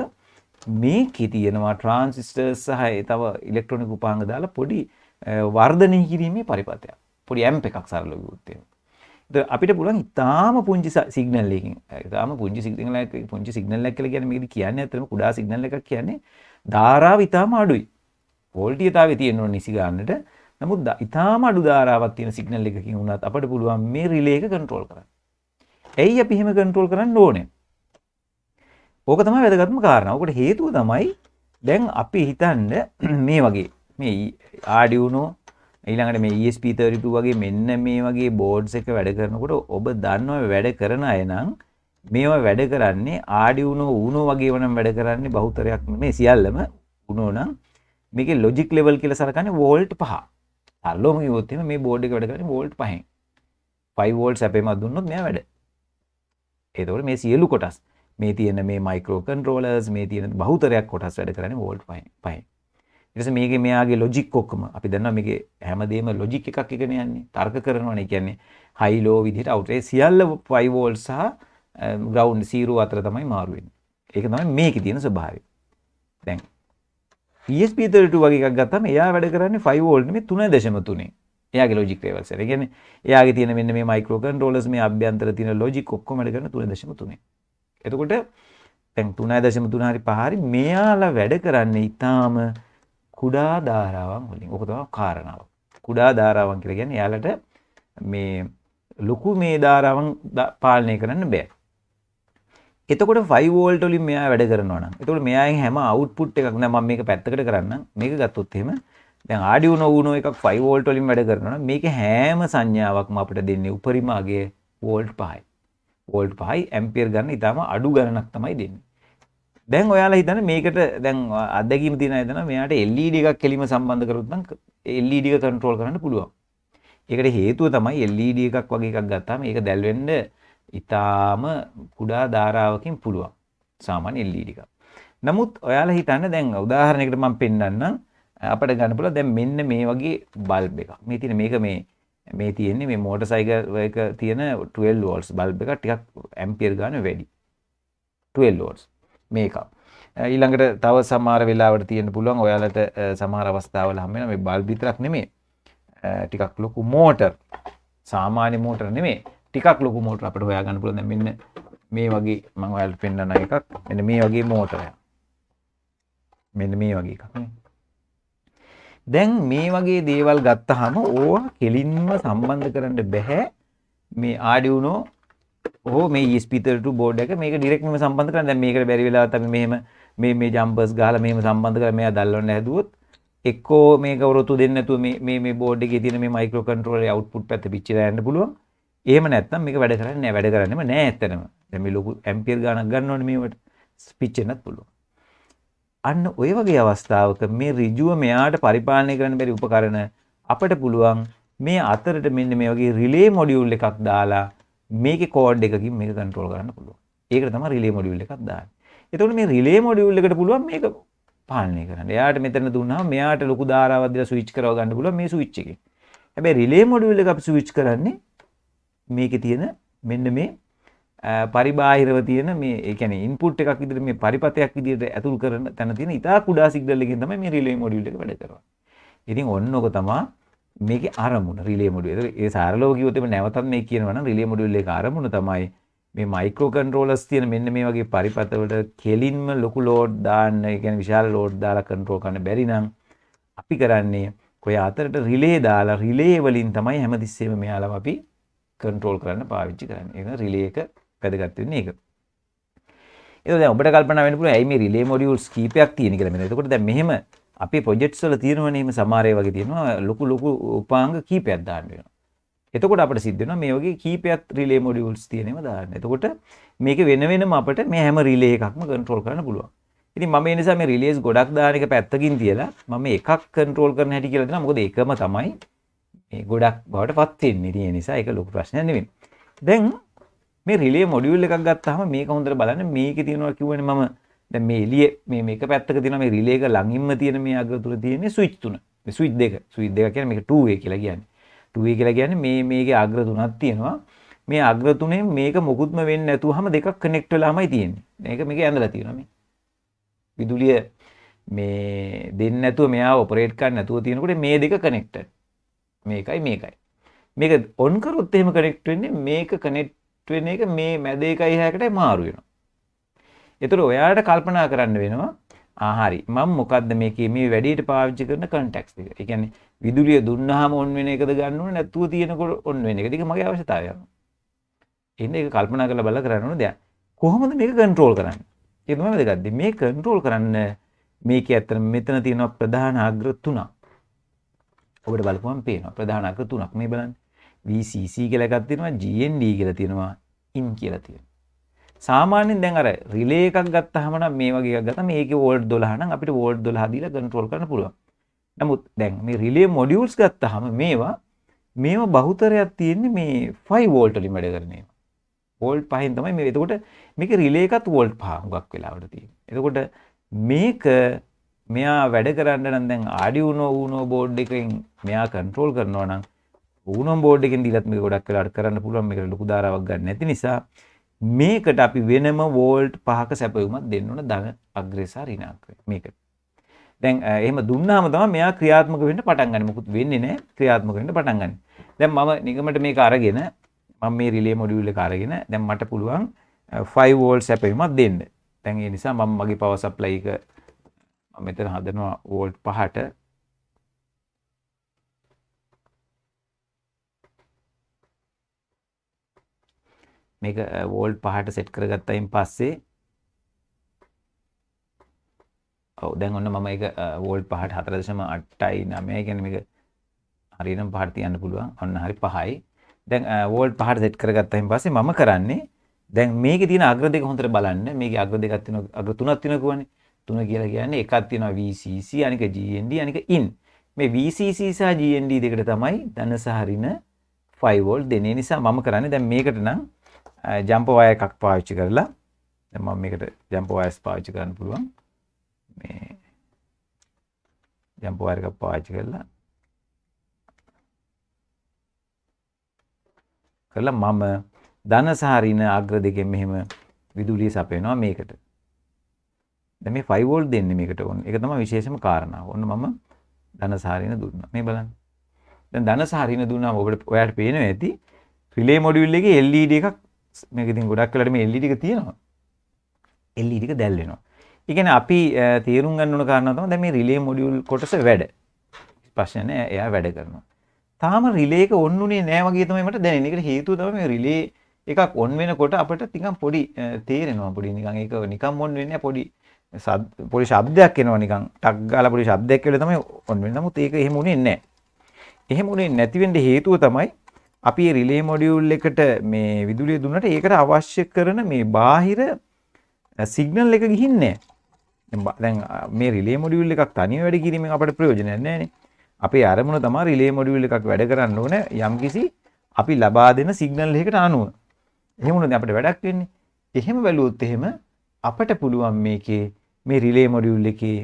මේකේ තියෙනවා ට්‍රාන්සිස්ටර්ස් සහ තව ඉලෙක්ට්‍රොනික උපාංග දාලා පොඩි වර්ධනය කිරීමේ පරිපථයක්. පොඩි ඇම්ප් එකක් සරලව ගියොත් එහෙම. ඒත් අපිට පුළුවන් ඉතාලම පුංචි සිග්නල් එකකින් ඉතාලම පුංචි සිග්නල් එකක් කියලා කියන්නේ මේකද කියන්නේ අතරම කුඩා සිග්නල් එකක් කියන්නේ ධාරාව ඉතාලම අඩුයි. වෝල්ටීයතාවය තියෙන්න ඕන නිසි ගන්නට. නමුත් ඉතාලම අඩු ධාරාවක් තියෙන සිග්නල් එකකින් වුණත් අපිට පුළුවන් මේ රිලේ එක කන්ට්‍රෝල් කරන්න. ඇයි අපි එහෙම කන්ට්‍රෝල් කරන්න ඕනේ? ඕක තමයි වැදගත්ම කාරණා. ඕකට හේතුව තමයි දැන් අපි හිතන්න මේ වගේ මේ Arduino ඊළඟට මේ ESP32 වගේ මෙන්න මේ වගේ බෝඩ්ස් එක වැඩ කරනකොට ඔබ දන්නවා වැඩ කරන අය නම් මේවා වැඩ කරන්නේ Arduino Uno වගේ වනම් වැඩ කරන්නේ බහුතරයක් මේ සියල්ලම Uno නම් මේකේ ලොජික් ලෙවල් කියලා සලකන්නේ වෝල්ට් 5. අල්ලෝම කිව්වොත් එහෙම මේ බෝඩ් එක වැඩ කරන්නේ වෝල්ට් 5න්. 5 වෝල්ට්ස් අපේම දුන්නොත් මෙයා වැඩ. ඒතකොට මේ සියලු කොටස් මේ තියෙන මේ මයික්‍රෝ කන්ට්‍රෝලර්ස් මේ තියෙන බහුතරයක් කොටස් වැඩ කරන්නේ වෝල්ට් 5න්. ඊට පස්සේ මේකේ මෙයාගේ ලොජික් ඔක්කොම අපි දන්නවා මේකේ හැමදේම ලොජික් එකක් එකනේ යන්නේ. තර්ක කරනවානේ. කියන්නේ හයි ලෝ විදිහට අවුට් ඒ සියල්ල 5 වෝල්ට් සහ ග්‍රවුන්ඩ් 0 අතර තමයි මාරු වෙන්නේ. ඒක තමයි මේකේ තියෙන ස්වභාවය. දැන් ESP32 වගේ එකක් ගත්තාම එයා වැඩ කරන්නේ 5 වෝල්ට් නෙමෙයි 3.3. එයාගේ ලොජික් ලෙවල්ස් එක. ඒ කියන්නේ එයාගේ තියෙන මෙන්න මේ මයික්‍රෝ කන්ට්‍රෝලර්ස් මේ අභ්‍යන්තර තියෙන ලොජික් ඔක්කොම වැඩ කරන 3.3. එතකොට දැන් 3.3 හරි 5 හරි මෙයාලා වැඩ කරන්නේ ඊටාම කුඩා ධාරාවන් වලින්. ඕක තමයි කාරණාව. කුඩා ධාරාවන් කියලා කියන්නේ එයාලට මේ ලොකු මේ ධාරාවන් පාලනය කරන්න බෑ. එතකොට 5 වෝල්ට් වලින් මෙයා වැඩ කරනවා නම් එතකොට මෙයාගෙන් හැම අවුට්පුට් එකක් නෑ මම මේක පැත්තකට කරන්නම් මේක ගත්තොත් එහෙම දැන් Arduino Uno එකක් 5 වෝල්ට් වලින් වැඩ කරනවා නම් මේකේ හැම සංඥාවක්ම අපිට දෙන්නේ උපරිම අගය වෝල්ට් 5යි. වෝල්ට් 5යි ඇම්පියර් ගන්න ඊටම අඩු ගණනක් තමයි දෙන්නේ. දැන් ඔයාලා හිතන්න මේකට දැන් අත්දැකීම තියෙන අය දන්නා මෙයාට LED එකක් කෙලිම සම්බන්ධ කරොත් නම් LED එක කන්ට්‍රෝල් කරන්න පුළුවන්. ඒකට හේතුව තමයි LED එකක් වගේ එකක් ගත්තාම ඒක දැල් වෙන්න ඊටාම කුඩා ධාරාවකින් පුළුවන්. සාමාන්‍ය LED එකක්. නමුත් ඔයාලා හිතන්න දැන් උදාහරණයකට මම පෙන්නන්නම් අපිට ගන්න පුළුවන් දැන් මෙන්න මේ වගේ බල්බ් එකක්. මේ තියෙන මේක මේ තියෙන්නේ මේ මෝටර් සයිකල් එක තියෙන 12 වෝල්ට්ස් බල්බ් එක ටිකක් ඇම්පියර් ගන්න වැඩි. 12 වෝල්ට්ස් මේක. ඊළඟට තව සමහර වෙලාවට තියෙන්න පුළුවන් ඔයාලට සමහර අවස්ථාවල හම් වෙන මේ බල්බ් විතරක් නෙමෙයි. ටිකක් ලොකු මෝටර්. සාමාන්‍ය මෝටර් නෙමෙයි. ටිකක් ලොකු මෝටර් අපිට හොයා ගන්න පුළුවන්. දැන් මෙන්න මේ වගේ මම ඔයාලට පෙන්නන එකක්. මෙන්න මේ වගේ මෝටරයක්. මෙන්න මේ වගේ එකක් නේ. දැන් මේ වගේ දේවල් ගත්තාම ඕවා කෙලින්ම සම්බන්ධ කරන්න බෑ මේ Arduino මේ ESP32 බෝඩ් එක මේක ඩිරෙක්ට් මෙහෙම සම්බන්ධ කරන්න. දැන් මේකට බැරි වෙලාවත් අපි මෙහෙම මේ ජම්පර්ස් ගහලා මෙහෙම සම්බන්ධ කරලා මෙයා දල්වන්න හැදුවොත් එක්කෝ මේක වරොත්තු දෙන්න නැතුව මේ බෝඩ් එකේ තියෙන මේ මයික්‍රෝ කන්ට්‍රෝලරේ output පැත්ත පිච්චිලා යන්න පුළුවන්. එහෙම නැත්නම් මේක වැඩ කරන්නේ නැහැ. වැඩ කරන්නේම නැහැ ඇත්තටම. දැන් මේ ලොකු ඇම්පියර් ගාණක් ගන්න ඕනේ මේවට පිච්චෙන්නත් පුළුවන්. අන්න ඔය වගේ අවස්ථාවක මේ ඍජුව මෙයාට පරිපාලනය කරන්න බැරි උපකරණ අපිට පුළුවන් මේ අතරට මෙන්න මේ වගේ රිලේ මොඩියුල් එකක් දාලා මේකේ කෝඩ් එකකින් මේක කන්ට්‍රෝල් කරන්න පුළුවන්. ඒකට තමයි රිලේ මොඩියුල් එකක් දාන්නේ. එතකොට මේ රිලේ මොඩියුල් එකට පුළුවන් මේක පාලනය කරන්න. එයාට මෙතන දුන්නාම මෙයාට ලොකු ධාරාවක් දීලා ස්විච් කරව ගන්න පුළුවන් මේ ස්විච් එකේ. හැබැයි රිලේ මොඩියුල් එක අපි ස්විච් කරන්නේ මේකේ තියෙන මෙන්න මේ පරිබාහිරව තියෙන මේ ඒ කියන්නේ ඉන්පුට් එකක් විදිහට මේ පරිපතයක් විදිහට ඇතුල් කරන තැන තියෙන ඉතා කුඩා සිග්නල් එකකින් තමයි මේ රිලේ මොඩියුල් එක වැඩ කරන්නේ. ඉතින් ඔන්න ඔක තමයි මේකේ අරමුණ රිලේ මොඩියුල්. ඒ සරලව කිව්වොත් එමෙ නැවතත් මේ කියනවා නම් රිලේ මොඩියුල් එකේ අරමුණ තමයි මේ මයික්‍රෝ කන්ට්‍රෝලර්ස් තියෙන මෙන්න මේ වගේ පරිපතවලට කෙලින්ම ලොකු ලෝඩ් දාන්න, ඒ කියන්නේ විශාල ලෝඩ් දාලා කන්ට්‍රෝල් කරන්න බැරි නම් අපි කරන්නේ ඔය අතරට රිලේ දාලා රිලේ වලින් තමයි හැමතිස්සෙම මෙයාලව අපි කන්ට්‍රෝල් කරන්න පාවිච්චි කරන්නේ. ඒක රිලේ එක වැදගත් වෙන්නේ ඒක. ඒක දැන් ඔබට කල්පනා වෙන්න පුළුවන් ඇයි මේ රිලේ මොඩියුල්ස් කීපයක් තියෙන කියලා මෙතන. එතකොට දැන් මෙහෙම අපේ ප්‍රොජෙක්ට්ස් වල තියෙනවනේ එහෙම සමහර ඒ වගේ තියෙනවා ලොකු උපාංග කීපයක් දාන්න වෙනවා. එතකොට අපිට සිද්ධ වෙනවා මේ වගේ කීපයක් රිලේ මොඩියුල්ස් තියෙනේම දාන්න. එතකොට මේක වෙන වෙනම අපිට මේ හැම රිලේ එකක්ම කන්ට්‍රෝල් කරන්න පුළුවන්. ඉතින් මම ඒ නිසා මේ රිලේස් ගොඩක් දාන එක පැත්තකින් තියලා මම එකක් කන්ට්‍රෝල් කරන්න හැටි කියලා දෙනවා. මොකද එකම තමයි මේ ගොඩක් බවට පත් වෙන්නේ. ඉතින් ඒ නිසා ඒක ලොකු ප්‍රශ්නයක් නෙවෙයි. දැන් මේ රිලේ මොඩියුල් එකක් ගත්තාම මේක හොඳට බලන්න මේකේ තියෙනවා කියවනේ මම දැන් මේ එළියේ මේ මේක පැත්තක තියෙනවා මේ රිලේ එක ළඟින්ම තියෙන මේ අග තුල තියෙන ස්විච් තුන. මේ ස්විච් දෙක. ස්විච් දෙක කියන්නේ මේක 2A කියලා කියන්නේ. 2A කියලා කියන්නේ මේකේ අග්‍ර තුනක් තියෙනවා. මේ අග්‍ර තුනේ මේක මොකුත්ම වෙන්නේ නැතුවම දෙකක් කනෙක්ට් වෙලාමයි තියෙන්නේ. මේකේ ඇඳලා තියෙනවා මේ. විදුලිය මේ දෙන්නේ නැතුව මෙයා ඔපරේට් කරන්න නැතුව තියෙනකොට මේ දෙක කනෙක්ටඩ්. මේකයි. මේක ඔන් කරොත් එහෙම කනෙක්ට් වෙන්නේ මේක කනෙක්ට් වෙන එක මේ මැද එකයි හැකටයි මාරු වෙනවා. ඒතර ඔයාලට කල්පනා කරන්න වෙනවා හරි මම මොකද්ද මේකේ මේ වැඩේට පාවිච්චි කරන කන්ටැක්ට්ස් එක. ඒ කියන්නේ විදුලිය දුන්නාම ඔන් වෙන එකද ගන්න ඕනේ නැත්තුව තියෙනකොට ඔන් වෙන එකද? ඒක මගේ අවශ්‍යතාවය. එන්න ඒක කල්පනා කරලා බලලා කරන්න ඕනේ දැන්. කොහොමද මේක කන්ට්‍රෝල් කරන්නේ? ඒක තමයි වැදගත්. මේ කන්ට්‍රෝල් කරන්න මේකේ ඇත්තට මෙතන තියෙන ප්‍රධාන අග්‍ර තුනක්. ඔබට බලපුවම පේනවා ප්‍රධාන අග්‍ර තුනක්. මේ බලන්න. VCC කියලා එකක් තියෙනවා, GND කියලා තියෙනවා, IN කියලා තියෙනවා. සාමාන්‍යයෙන් දැන් අර රිලේ එකක් ගත්තාම නම් මේ වගේ එකක් ගත්තාම මේකේ වෝල්ට් 12 නම් අපිට වෝල්ට් 12 දීලා කන්ට්‍රෝල් කරන්න පුළුවන්. නමුත් දැන් මේ රිලේ මොඩියුල්ස් ගත්තාම මේවා බහුතරයක් තියෙන්නේ මේ 5 වෝල්ට් වලින් වැඩ කරන ඒවා. වෝල්ට් 5න් තමයි මේ. එතකොට මේකේ රිලේ එකත් වෝල්ට් 5 හුඟක් වෙලාවට තියෙන්නේ. එතකොට මේක මෙයා වැඩ කරන්න නම් දැන් Arduino Uno බෝඩ් එකෙන් මෙයා කන්ට්‍රෝල් කරනවා නම් Uno බෝඩ් එකෙන් දීලත් මේක ගොඩක් වෙලාවට කරන්න පුළුවන්. මේකට ලොකු ධාරාවක් ගන්න නැති නිසා මේකට අපි වෙනම වෝල්ට් 5ක සැපයුමක් දෙන්න ඕන ධන අග්‍රේසා ඍණාත්මක මේකට. දැන් එහෙම දුන්නාම තමයි මෙයා ක්‍රියාත්මක වෙන්න පටන් ගන්නේ. මොකුත් වෙන්නේ නැහැ ක්‍රියාත්මක වෙන්න පටන් ගන්න. දැන් මම නිකමට මේක අරගෙන මම මේ රිලේ මොඩියුල් එක අරගෙන දැන් මට පුළුවන් 5 වෝල්ට් සැපයුමක් දෙන්න. දැන් ඒ නිසා මම මගේ පවර් සප්ලයි එක මම මෙතන හදනවා වෝල්ට් 5ට. මේක වෝල්ට් 5ට සෙට් කරගත්තයින් පස්සේ ඔව් දැන් ඔන්න මම ඒක වෝල්ට් 5ට 4.8යි 9යි කියන්නේ මේක හරියටම 5ට තියන්න පුළුවන්. ඔන්න හරි 5යි. දැන් වෝල්ට් 5ට සෙට් කරගත්තායින් පස්සේ මම කරන්නේ දැන් මේකේ තියෙන අග්‍ර දෙක හොඳට බලන්න. මේකේ අග්‍ර දෙකක් තියෙනවා අග්‍ර තුනක් තියෙනවා කියවනේ. තුන කියලා කියන්නේ එකක් තියෙනවා VCC අනික GND අනික IN. මේ VCC සහ GND දෙකට තමයි ධන සහ ඍණ 5 වෝල්ට් දෙන්නේ. නිසා මම කරන්නේ දැන් මේකට නම් ජම්ප් වයර් එකක් පාවිච්චි කරලා දැන් මම මේකට ජම්ප් වයර්ස් පාවිච්චි කරන්න පුළුවන්. මේ ජම්ප් වයර් එකක් පාවිච්චි කරලා මම ධන සහ ඍණ අග්‍ර දෙකෙන් මෙහෙම විදුලිය සපයනවා මේකට. දැන් මේ 5 වෝල්ට් දෙන්නේ මේකට ඕන. ඒක තමයි විශේෂම කාරණාව. ඔන්න මම ධන සහ ඍණ දුන්නා. මේ බලන්න. දැන් ධන සහ ඍණ දුන්නාම ඔයාලට පේනවා ඇති රිලේ මොඩියුල් එකේ LED එකක් මේක ඉතින් ගොඩක් වෙලාවට මේ LED එක තියෙනවා. LED එක දැල් වෙනවා. ඒ කියන්නේ අපි තේරුම් ගන්න ඕන කාරණාව තමයි දැන් මේ රිලේ මොඩියුල් කොටස වැඩ. ප්‍රශ්න නැහැ. එයා වැඩ කරනවා. තාම රිලේ එක ඔන් උනේ නැහැ වගේ තමයි මට දැනෙන්නේ. ඒකට හේතුව තමයි මේ රිලේ එකක් ඔන් වෙනකොට අපිට නිකන් පොඩි තේරෙනවා. පොඩි නිකන් ඒක නිකන් ඔන් වෙන්නේ පොඩි ශබ්දයක් එනවා නිකන් ටක් ගාලා පොඩි ශබ්දයක් කියලා තමයි ඔන් වෙන්නේ. නමුත් ඒක එහෙම උනේ නැහැ. එහෙම උනේ නැති වෙන්න හේතුව තමයි අපි මේ රිලේ මොඩියුල් එකට මේ විදුලිය දුන්නට ඒකට අවශ්‍ය කරන මේ බාහිර සිග්නල් එක ගිහින් නැහැ. දැන් මේ රිලේ මොඩියුල් එකක් තනියම වැඩ කිරීමෙන් අපිට ප්‍රයෝජනයක් නැහැ නේ. අපේ අරමුණ තමයි රිලේ මොඩියුල් එකක් වැඩ කරන්න ඕනේ යම්කිසි අපි ලබා දෙන සිග්නල් එකකට අනුව. එහෙම උනොත් අපිට වැඩක් වෙන්නේ. එහෙම බැලුවොත් එහෙම අපිට පුළුවන් මේකේ මේ රිලේ මොඩියුල් එකේ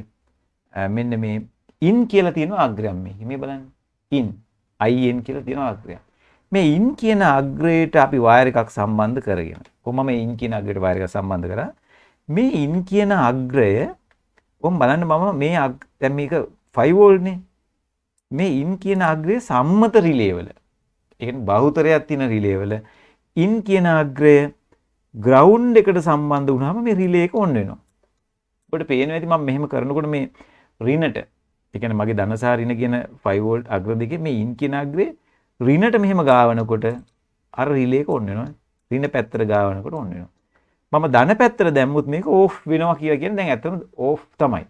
මෙන්න මේ IN කියලා තියෙන අග්‍රයක් මේකේ. මේ බලන්න. IN කියලා තියෙන අග්‍රයක්. මේ IN කියන අග්‍රයට අපි වයර් එකක් සම්බන්ධ කරගෙන. කොහොම මේ IN කියන අග්‍රයට වයර් එකක් සම්බන්ධ කරා? මේ IN කියන අග්‍රය කොහොම බලන්න මම මේ දැන් මේක 5 වෝල්ට් නේ. මේ IN කියන අග්‍රය සම්මත රිලේ වල. ඒ කියන්නේ බහුතරයක් තියෙන රිලේ වල IN කියන අග්‍රය ග්‍රවුන්ඩ් එකට සම්බන්ධ වුණාම මේ රිලේ එක ඔන් වෙනවා. ඔබට පේනවා ඇති මම මෙහෙම කරනකොට මේ ඍණට ඒ කියන්නේ මගේ ධන සහ ඍණ කියන 5 වෝල්ට් අග්‍ර දෙකේ මේ IN කියන අග්‍රේ ඍණට මෙහෙම ගාවනකොට අර රිලේ එක ඔන් වෙනවා. ඍණ පැත්තට ගාවනකොට ඔන් වෙනවා. මම ධන පැත්තට දැම්මුත් මේක ඕෆ් වෙනවා කියලා කියන්නේ දැන් ඇත්තටම ඕෆ් තමයි.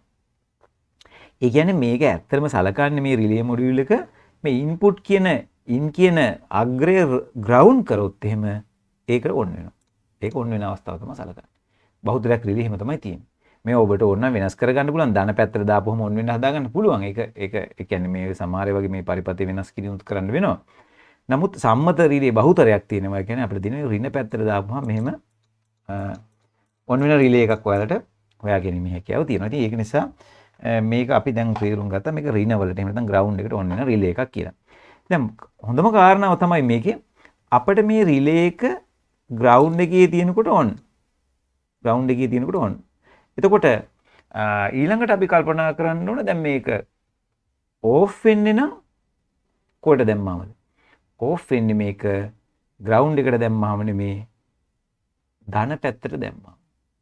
ඒ කියන්නේ මේක ඇත්තටම සලකන්නේ මේ රිලේ මොඩියුල් එක මේ ඉන්පුට් කියන IN කියන අග්‍රය ග්‍රවුන්ඩ් කරොත් එහෙම ඒක ඔන් වෙනවා. ඒක ඔන් වෙන අවස්ථාව තමයි සලකන්නේ. බහුතරයක් රිලේ එහෙම තමයි තියෙන්නේ. මේ ඔබට ඕන නම් වෙනස් කරගන්න පුළුවන්. ධන පැත්තට දාපුවම ඔන් වෙන්න හදාගන්න පුළුවන්. ඒක කියන්නේ මේ සමහර වගේ මේ පරිපතේ වෙනස් කිරීමත් කරන්න වෙනවා. නමුත් සම්මත රිලේ බහුතරයක් තියෙනවා. කියන්නේ අපිට දින ඍණ පැත්තට දාපුවම මෙහෙම ඔන් වෙන රිලේ එකක් ඔයාලට හොයාගැනීමේ හැකියාව තියෙනවා. ඉතින් ඒක නිසා මේක අපි දැන් තේරුම් ගත්තා මේක ඍණ වලට එහෙම නැත්නම් ග්‍රවුන්ඩ් එකට ඔන් වෙන රිලේ එකක් කියලා. දැන් හොඳම කාරණාව තමයි මේකේ අපිට මේ රිලේ එක ග්‍රවුන්ඩ් එකේ තියෙනකොට ඔන්. ග්‍රවුන්ඩ් එකේ තියෙනකොට ඔන්. එතකොට ඊළඟට අපි කල්පනා කරන්න ඕන දැන් මේක ඕෆ් වෙන්නේ නම් කොහෙට දැම්මාමද? ඕෆ් වෙන්නේ මේක ග්‍රවුන්ඩ් එකට දැම්මාම නෙමේ ධන පැත්තට දැම්මා.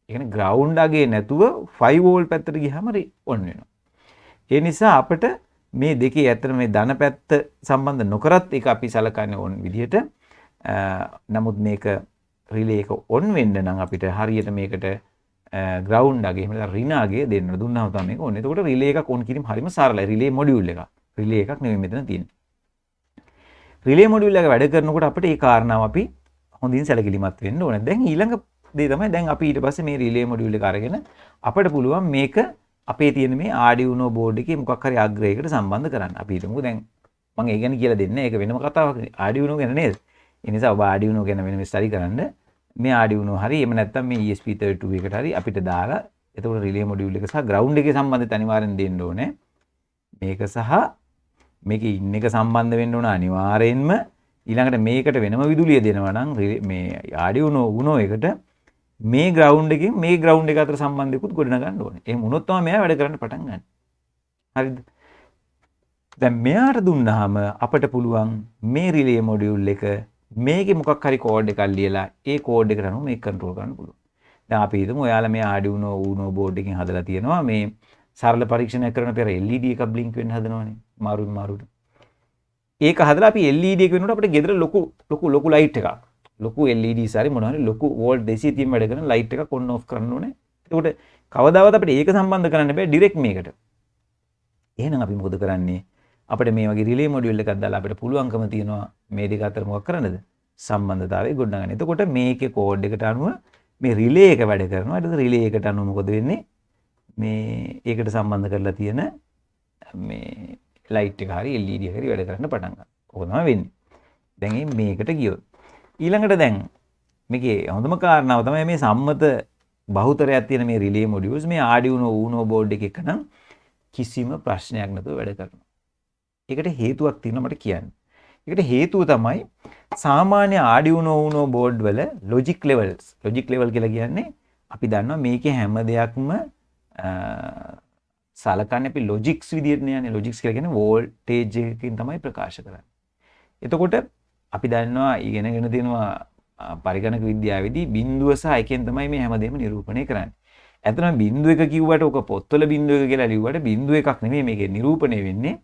ඒ කියන්නේ ග්‍රවුන්ඩ් අගේ නැතුව 5 වෝල්ට් පැත්තට ගියාම ඔන් වෙනවා. ඒ නිසා අපිට මේ දෙකේ ඇත්තට මේ ධන පැත්ත සම්බන්ධ නොකරත් ඒක අපි සලකන්නේ ඕන විදිහට. නමුත් මේක රිලේ එක ඔන් වෙන්න නම් අපිට හරියට මේකට ග්‍රවුන්ඩ් අගේ එහෙම නැත්නම් ඍණ අගේ දෙන්න දුන්නාම තමයි මේක ඔන්. එතකොට රිලේ එකක් ඔන් කිරීම හරිම සරලයි. රිලේ මොඩියුල් එකක්. රිලේ එකක් නෙමෙයි මෙතන තියෙන්නේ. රිලේ මොඩියුල් එක වැඩ කරනකොට අපිට මේ කාරණාව අපි හොඳින් සැලකිලිමත් වෙන්න ඕනේ. දැන් ඊළඟ දේ තමයි දැන් අපි ඊට පස්සේ මේ රිලේ මොඩියුල් එක අරගෙන අපිට පුළුවන් මේක අපේ තියෙන මේ Arduino board එකේ මොකක් හරි අග්‍රයකට සම්බන්ධ කරන්න. අපි හිතමුකෝ දැන් මම ඒ ගැන කියලා දෙන්නේ. ඒක වෙනම කතාවක්. Arduino ගැන නේද? ඒ නිසා ඔබ Arduino ගැන වෙනම ස්ටඩි කරන්න. මේ Arduino හරි එහෙම නැත්නම් මේ ESP32 එකට හරි අපිට දාලා එතකොට රිලේ මොඩියුල් එක සහ ග්‍රවුන්ඩ් එකේ සම්බන්ධිත අනිවාර්යෙන් දෙන්න ඕනේ. මේක සහ මේකේ IN එක සම්බන්ධ වෙන්න ඕන අනිවාර්යෙන්ම. ඊළඟට මේකට වෙනම විදුලිය දෙනවා නම් මේ Arduino Uno එකට මේ ග්‍රවුන්ඩ් එකෙන් මේ ග්‍රවුන්ඩ් එක අතර සම්බන්ධයකුත් ගොඩනගන්න ඕනේ. එහෙම වුණොත් තමයි මෙයා වැඩ කරන්න පටන් ගන්න. හරිද? දැන් මෙයාට දුන්නාම අපිට පුළුවන් මේ රිලේ මොඩියුල් එක මේකේ මොකක් හරි කෝඩ් එකක් ලියලා ඒ කෝඩ් එකට අනුව මේක කන්ට්‍රෝල් කරන්න පුළුවන්. දැන් අපි හිතමු ඔයාලා මේ Arduino Uno board එකකින් හදලා තියෙනවා මේ සරල පරීක්ෂණයක් කරන පෙර LED එකක් blink වෙන්න හදනවනේ. මාරුට. ඒක හදලා අපි LED එක වෙනකොට අපිට ගෙදර ලොකු ලයිට් එකක්. ලොකු LED සාරි මොනවා හරි ලොකු වෝල්ට් 230 වැඩ කරන ලයිට් එකක් ඔන් ඔෆ් කරන්න ඕනේ. එතකොට කවදාවත් අපිට ඒක සම්බන්ධ කරන්න බෑ ඩිරෙක්ට් මේකට. එහෙනම් අපි මොකද කරන්නේ? අපිට මේ වගේ රිලේ මොඩියුල් එකක් දාලා අපිට පුළුවන්කම තියෙනවා මේ දෙක අතර මොකක් කරන්නද? සම්බන්ධතාවය ගොඩනගන්න. එතකොට මේකේ කෝඩ් එකට අනුව මේ රිලේ එක වැඩ කරනවා. ඊට පස්සේ රිලේ එකට අනුව මොකද වෙන්නේ? මේ ඒකට සම්බන්ධ කරලා තියෙන මේ ලයිට් එක හරි LED එක හරි වැඩ කරන්න පටන් ගන්නවා. ඕක තමයි වෙන්නේ. දැන් මේකට ගියොත් ඊළඟට දැන් මේකේ හොඳම කාරණාව තමයි මේ සම්මත බහුතරයක් තියෙන මේ රිලේ මොඩියුල්ස් මේ Arduino Uno බෝඩ් එකක නම් කිසිම ප්‍රශ්නයක් නැතුව වැඩ කරනවා. ඒකට හේතුවක් තියෙනවා මට කියන්න. ඒකට හේතුව තමයි සාමාන්‍ය Arduino Uno බෝඩ් වල logic levels. logic level කියලා කියන්නේ අපි දන්නවා මේකේ හැම දෙයක්ම සලකන්නේ අපි logics විදියට නෑනේ. logics කියලා කියන්නේ voltage එකකින් තමයි ප්‍රකාශ කරන්නේ. එතකොට අපි දන්නවා ඉගෙනගෙන තියෙනවා පරිගණක විද්‍යාවේදී බිඳුව සහ එකෙන් තමයි මේ හැමදේම නිරූපණය කරන්නේ. ඇත්තටම බිඳුව එක කිව්වට ඔක පොත්වල බිඳුව එක කියලා ලිව්වට බිඳුව එකක් නෙමෙයි මේකේ නිරූපණය වෙන්නේ.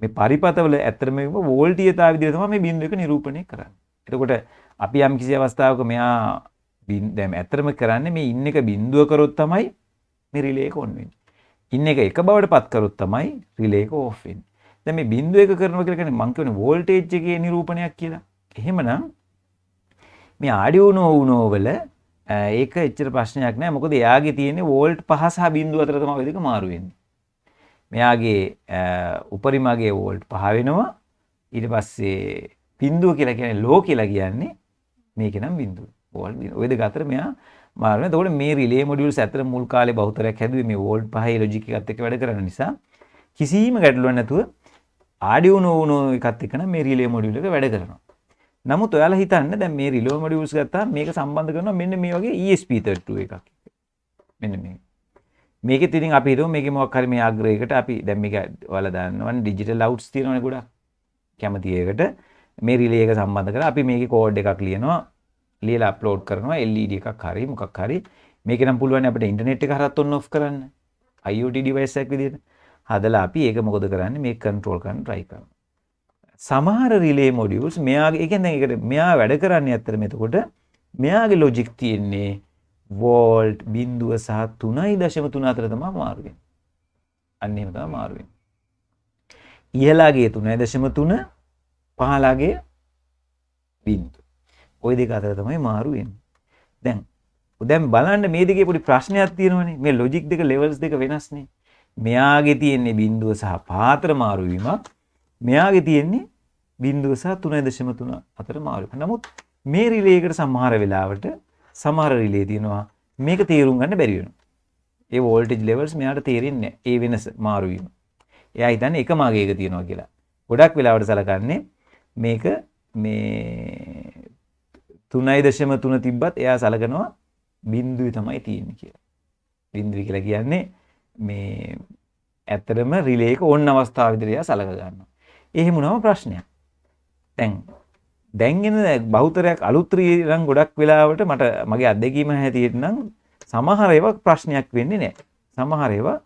මේ පරිපථවල ඇත්තටම මේක වෝල්ටීයතාව විදිහට තමයි මේ බිඳුව එක නිරූපණය කරන්නේ. එතකොට අපි යම් කිසි අවස්ථාවක මෙයා දැන් ඇත්තටම කරන්නේ මේ ඉන්න එක බිඳුව කරොත් තමයි මේ රිලේ එක ඔන් වෙන්නේ. ඉන්න එක එක බවට පත් කරොත් තමයි රිලේ එක ඕෆ් වෙන්නේ. දැන් මේ බිඳුව එක කරනවා කියලා කියන්නේ මං කියන්නේ වෝල්ටේජ් එකේ නිරූපණයක් කියලා. එහෙමනම් මේ Arduino Uno වල ඒක එච්චර ප්‍රශ්නයක් නෑ. මොකද එයාගේ තියෙන්නේ වෝල්ට් 5 සහ බිඳුව අතර තමයි දෙක මාරු වෙන්නේ. මෙයාගේ උපරිමගේ වෝල්ට් 5 වෙනවා. ඊට පස්සේ බිඳුව කියලා කියන්නේ ලෝ කියලා කියන්නේ මේක නම් බිඳුව. වෝල්ට් බිඳුව. ওই දෙක අතර මෙයා මාරු වෙනවා. එතකොට මේ රිලේ මොඩියුල්ස් අතර මුල් කාලේ බහුතරයක් හැදුවේ මේ වෝල්ට් 5 ලොජික් එකත් එක්ක වැඩ කරන නිසා කිසිම ගැටලුවක් නැතුව Arduino Uno එකත් එක්ක නම් මේ රිලේ මොඩියුල් එක වැඩ කරනවා. නමුත් ඔයාලා හිතන්න දැන් මේ රිලේ මොඩියුල්ස් ගත්තාම මේක සම්බන්ධ කරනවා මෙන්න මේ වගේ ESP32 එකක්. මෙන්න මේ. මේකෙත් ඉතින් අපි හිතමු මේකේ මොකක් හරි මේ අග්‍රයකට අපි දැන් මේක ඔයාලා දන්නවනේ ඩිජිටල් අවුට්ස් තියෙනවනේ ගොඩක්. කැමති එකකට මේ රිලේ එක සම්බන්ධ කරලා අපි මේකේ කෝඩ් එකක් ලියනවා. ලියලා අප්ලෝඩ් කරනවා LED එකක් හරි මොකක් හරි. මේකේ නම් පුළුවන් අපිට ඉන්ටර්නෙට් එක හරහත් ඔන් ඔෆ් කරන්න. IoT device එකක් විදිහට. හදලා අපි ඒක මොකද කරන්නේ මේක කන්ට්‍රෝල් කරන්න try කරනවා. සමහර රිලේ මොඩියුල්ස් මෙයාගේ ඒ කියන්නේ ඒකට මෙයා වැඩ කරන්නේ ඇත්තටම එතකොට මෙයාගේ ලොජික් තියෙන්නේ වෝල්ට් බිඳුව සහ 3.3 අතර තමයි මාරු වෙන්නේ. අන්න එහෙම තමයි මාරු වෙන්නේ. ඉහළගේ 3.3 පහළගේ බිඳුව. ওই දෙක අතර තමයි මාරු වෙන්නේ. දැන් බලන්න මේ දෙකේ පොඩි ප්‍රශ්නයක් තියෙනවනේ. මේ ලොජික් දෙක ලෙවල්ස් දෙක වෙනස්නේ. මෙයාගේ තියෙන්නේ බිඳුව සහ පාතර මාරු වීමක්. මෙයාගේ තියෙන්නේ බිඳුව සහ 3.3 අතර මාරු වෙනවා. නමුත් මේ රිලේ එකට සමහර වෙලාවට සමහර රිලේ තියෙනවා මේක තේරුම් ගන්න බැරි වෙනවා. ඒ වෝල්ටේජ් ලෙවල්ස් මෙයාට තේරෙන්නේ නැහැ. ඒ වෙනස මාරු වීම. එයා හිතන්නේ එක මාගේ එක තියෙනවා කියලා. ගොඩක් වෙලාවට සලකන්නේ මේක මේ 3.3 තිබ්බත් එයා සලකනවා බිඳුවේ තමයි තියෙන්නේ කියලා. බිඳුව කියලා කියන්නේ මේ ඇත්තටම රිලේ එක ඕන අවස්ථාව විදිහට එයා සලක ගන්නවා. එහෙම වුණාම ප්‍රශ්නයක්. දැන් එන බහුතරයක් අලුත් රිලේ ගොඩක් වෙලාවට මට මගේ අත්දැකීම හැටියට නම් සමහර ඒවා ප්‍රශ්නයක් වෙන්නේ නැහැ. සමහර ඒවා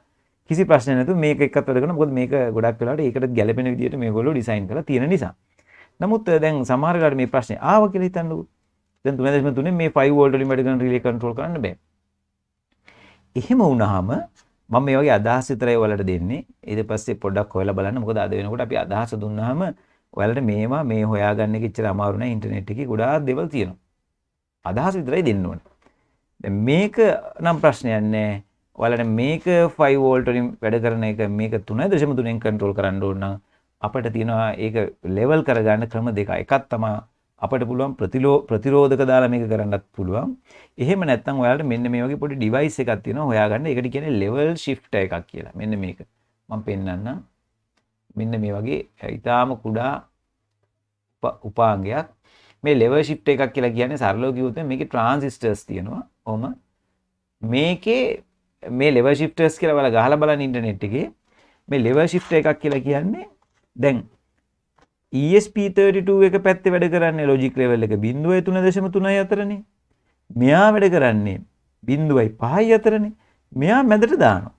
කිසි ප්‍රශ්නයක් නැතුව මේක එක්කත් වැඩ කරනවා. මොකද මේක ගොඩක් වෙලාවට ඒකට ගැළපෙන විදිහට මේගොල්ලෝ ඩිසයින් කරලා තියෙන නිසා. නමුත් දැන් සමහර වෙලාවට මේ ප්‍රශ්නේ ආව කියලා හිතන්නකෝ. දැන් 3.3 මේ 5 වෝල්ට් වලින් වැඩ කරන රිලේ කන්ට්‍රෝල් කරන්න බෑ. එහෙම වුණාම මම මේ වගේ අදහස් විතරයි ඔයාලට දෙන්නේ. ඊට පස්සේ පොඩ්ඩක් හොයලා බලන්න. මොකද අද වෙනකොට අපි අදහස් දුන්නාම ඔයාලට මේවා මේ හොයාගන්න එක ඉච්චර අමාරු නෑ. ඉන්ටර්නෙට් එකේ ගොඩාක් දේවල් තියෙනවා. අදහස් විතරයි දෙන්න ඕනේ. දැන් මේක නම් ප්‍රශ්නයක් නෑ. ඔයාලට මේක 5 වෝල්ට් වලින් වැඩ කරන එක මේක 3.3ෙන් කන්ට්‍රෝල් කරන්න ඕන නම් අපිට තියෙනවා ඒක ලෙවල් කරගන්න ක්‍රම දෙක. එකක් තමයි අපිට පුළුවන් ප්‍රතිරෝධක දාලා මේක කරන්නත් පුළුවන්. එහෙම නැත්නම් ඔයාලට මෙන්න මේ වගේ පොඩි ඩිවයිස් එකක් තියෙනවා හොයාගන්න. ඒකට කියන්නේ level shifter එකක් කියලා. මෙන්න මේක. මම පෙන්නන්නම්. මෙන්න මේ වගේ ඊටාම කුඩා උපාංගයක්. මේ level shifter එකක් කියලා කියන්නේ සරලව කිව්වොත් මේකේ transistors තියෙනවා. ඔහම මේකේ මේ level shifters කියලා ඔයාලා ගහලා බලන්න ඉන්ටර්නෙට් එකේ මේ level shifter එකක් කියලා කියන්නේ දැන් ESP32 එක පැත්තේ වැඩ කරන්නේ logic level එක 0.3.3 අතරනේ. මෙයා වැඩ කරන්නේ 0.5 අතරනේ. මෙයා මැදට දානවා.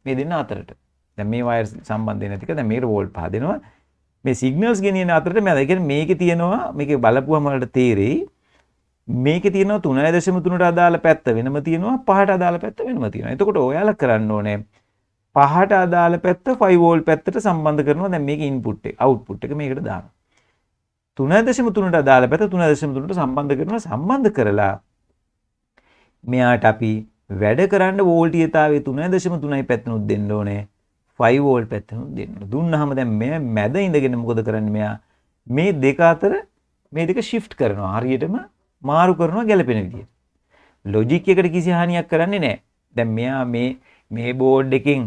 මේ දෙන්න අතරට. දැන් මේ වයර් සම්බන්ධ නැතික දැන් මේකට වෝල්ට් 5 දෙනවා. මේ සිග්නල්ස් ගෙනියන අතරට මෙයා. ඒ කියන්නේ මේකේ තියෙනවා මේකේ බලපුවම වලට තේරෙයි මේකේ තියෙනවා 3.3ට අදාළ පැත්ත වෙනම තියෙනවා 5ට අදාළ පැත්ත වෙනම තියෙනවා. එතකොට ඔයාලා කරන්න ඕනේ 5ට අදාළ පැත්ත 5 වෝල්ට් පැත්තට සම්බන්ධ කරනවා. දැන් මේකේ ඉන්පුට් එක අවුට්පුට් එක මේකට දානවා. 3.3ට අදාළ පැත්ත 3.3ට සම්බන්ධ කරනවා. සම්බන්ධ කරලා මෙයාට අපි වැඩ කරන්න වෝල්ටීයතාවයේ 3.3යි පැත්තනොත් දෙන්න ඕනේ. 5 වෝල්ට් පැත්තනොත් දෙන්න. දුන්නාම දැන් මේ මැද ඉඳගෙන මොකද කරන්නේ මෙයා මේ දෙක අතර මේ දෙක shift කරනවා. හරියටම මාරු කරනවා ගැලපෙන විදියට. ලොජික් එකට කිසි හානියක් කරන්නේ නැහැ. දැන් මෙයා මේ බෝඩ් එකෙන්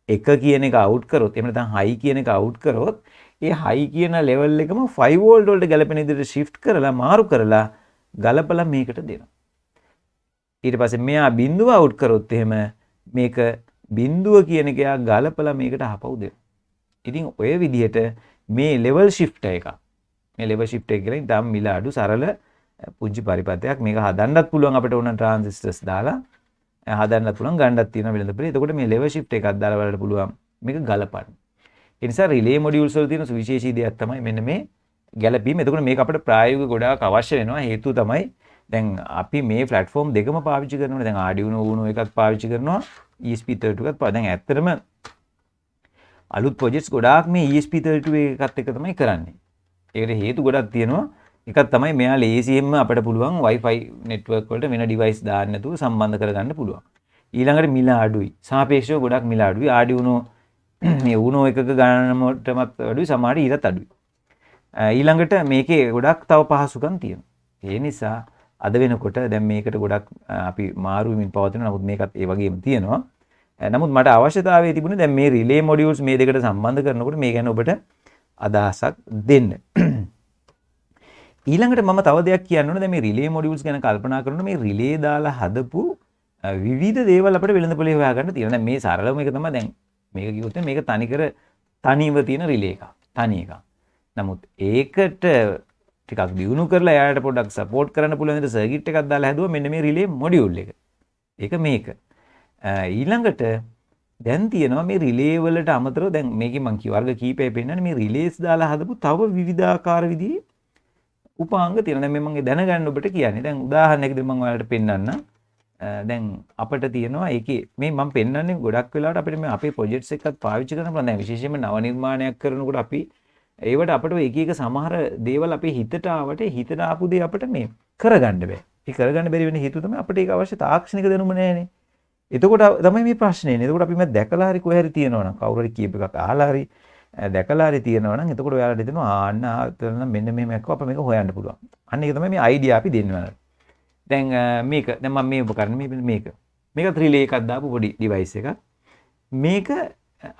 1 කියන එක අවුට් කරොත් එහෙම නැත්නම් හයි කියන එක අවුට් කරොත් ඒ හයි කියන ලෙවල් එකම 5 වෝල්ට් වලට ගැලපෙන විදිහට shift කරලා මාරු කරලා ගලපලා මේකට දෙනවා. ඊට පස්සේ මෙයා බිඳුව අවුට් කරොත් එහෙම මේක බිඳුව කියන එක යා ගලපලා මේකට ආපහු දෙනවා. ඉතින් ඔය විදිහට මේ level shift එක මේ level shift එක කියලා ඉතින් මිල අඩු සරල පුංචි පරිපතයක් මේක හදන්නත් පුළුවන් අපිට ඕන transistors දාලා හදන්නත් පුළුවන් ගන්නත් තියෙන වෙලඳපොලේ. එතකොට මේ level shift එකක් දාලා බලන්න පුළුවන් මේක ගලපන්න. ඒ නිසා relay modules වල තියෙන සුවිශේෂී දෙයක් තමයි මෙන්න මේ ගැලපීම. එතකොට මේක අපිට ප්‍රායෝගික ගොඩාක් අවශ්‍ය වෙනවා. හේතුව තමයි දැන් අපි මේ platform දෙකම පාවිච්චි කරනවානේ. දැන් Arduino Uno එකත් පාවිච්චි කරනවා. ESP32 එකත් දැන් ඇත්තටම අලුත් projects ගොඩාක් මේ ESP32 එකත් එක තමයි කරන්නේ. ඒකට හේතු ගොඩක් තියෙනවා. එකක් තමයි මෙයා ලේසියෙන්ම අපිට පුළුවන් Wi-Fi network වලට වෙන device දාන්න නැතුව සම්බන්ධ කරගන්න පුළුවන්. ඊළඟට මිල අඩුයි. සාපේක්ෂව ගොඩක් මිල අඩුයි. Arduino මේ Uno එකක ගණනටමත් අඩුයි. සමහර ඊටත් අඩුයි. ඊළඟට මේකේ ගොඩක් තව පහසුකම් තියෙනවා. ඒ නිසා අද වෙනකොට දැන් මේකට ගොඩක් අපි මාරු වෙමින් පවතිනවා. නමුත් මේකත් ඒ වගේම තියෙනවා. නමුත් මට අවශ්‍යතාවය තිබුණේ දැන් මේ relay modules මේ දෙකට සම්බන්ධ කරනකොට මේ ගැන ඔබට අදහසක් දෙන්න. ඊළඟට මම තව දෙයක් කියන්න ඕනේ. දැන් මේ relay modules ගැන කල්පනා කරනකොට මේ relay දාලා හදපු විවිධ දේවල් අපිට වෙළඳපොලේ හොයාගන්න තියෙනවා. දැන් මේ සරලම එක තමයි දැන් මේක කිව්වොත් මේක තනිව තියෙන relay එකක්. තනි එකක්. නමුත් ඒකට ටිකක් දියුණු කරලා එයාට පොඩ්ඩක් සපෝට් කරන්න පුළුවන් විදිහට සර්කිට් එකක් දාලා හැදුවා මෙන්න මේ relay module එක. ඒක මේක. ඊළඟට දැන් තියෙනවා මේ relay වලට අමතරව දැන් මේකේ මම කී වර්ග කීපය පෙන්නන්නේ මේ relays දාලා හදපු තව විවිධාකාර විදිහේ උපාංග තියෙනවා. දැන් මේ මම දැනගන්න ඔබට කියන්නේ. දැන් උදාහරණයකදී මම ඔයාලට පෙන්නන්නම්. දැන් අපිට තියෙනවා ඒකේ මේ මම පෙන්නන්නේ ගොඩක් වෙලාවට අපිට මේ අපේ ප්‍රොජෙක්ට්ස් එකත් පාවිච්චි කරන්න පුළුවන්. දැන් විශේෂයෙන්ම නව නිර්මාණයක් කරනකොට අපි ඒවට අපිට එක එක සමහර දේවල් අපේ හිතට ආපු දේ අපිට මේ කරගන්න බෑ. ඒ කරගන්න බැරි වෙන හේතුව තමයි අපිට ඒක අවශ්‍ය තාක්ෂණික දැනුම නැහැනේ. එතකොට තමයි මේ ප්‍රශ්නේ එන්නේ. එතකොට අපි මේ දැකලා හරි කොහේ හරි තියෙනවනම් කවුරු හරි කියප එකක් අහලා හරි දැකලා හරි තියෙනවනම් එතකොට ඔයාලට හිතෙනවා ආන්න ආතන මෙන්න මෙහෙම එකක් අප මේක හොයන්න පුළුවන්. අන්න ඒක තමයි මේ අයිඩියා අපි දෙන්නේ. දැන් මේක දැන් මම මේ උපකරණ මේක. මේක රිලේ එකක් දාපු පොඩි ඩිවයිස් එකක්. මේක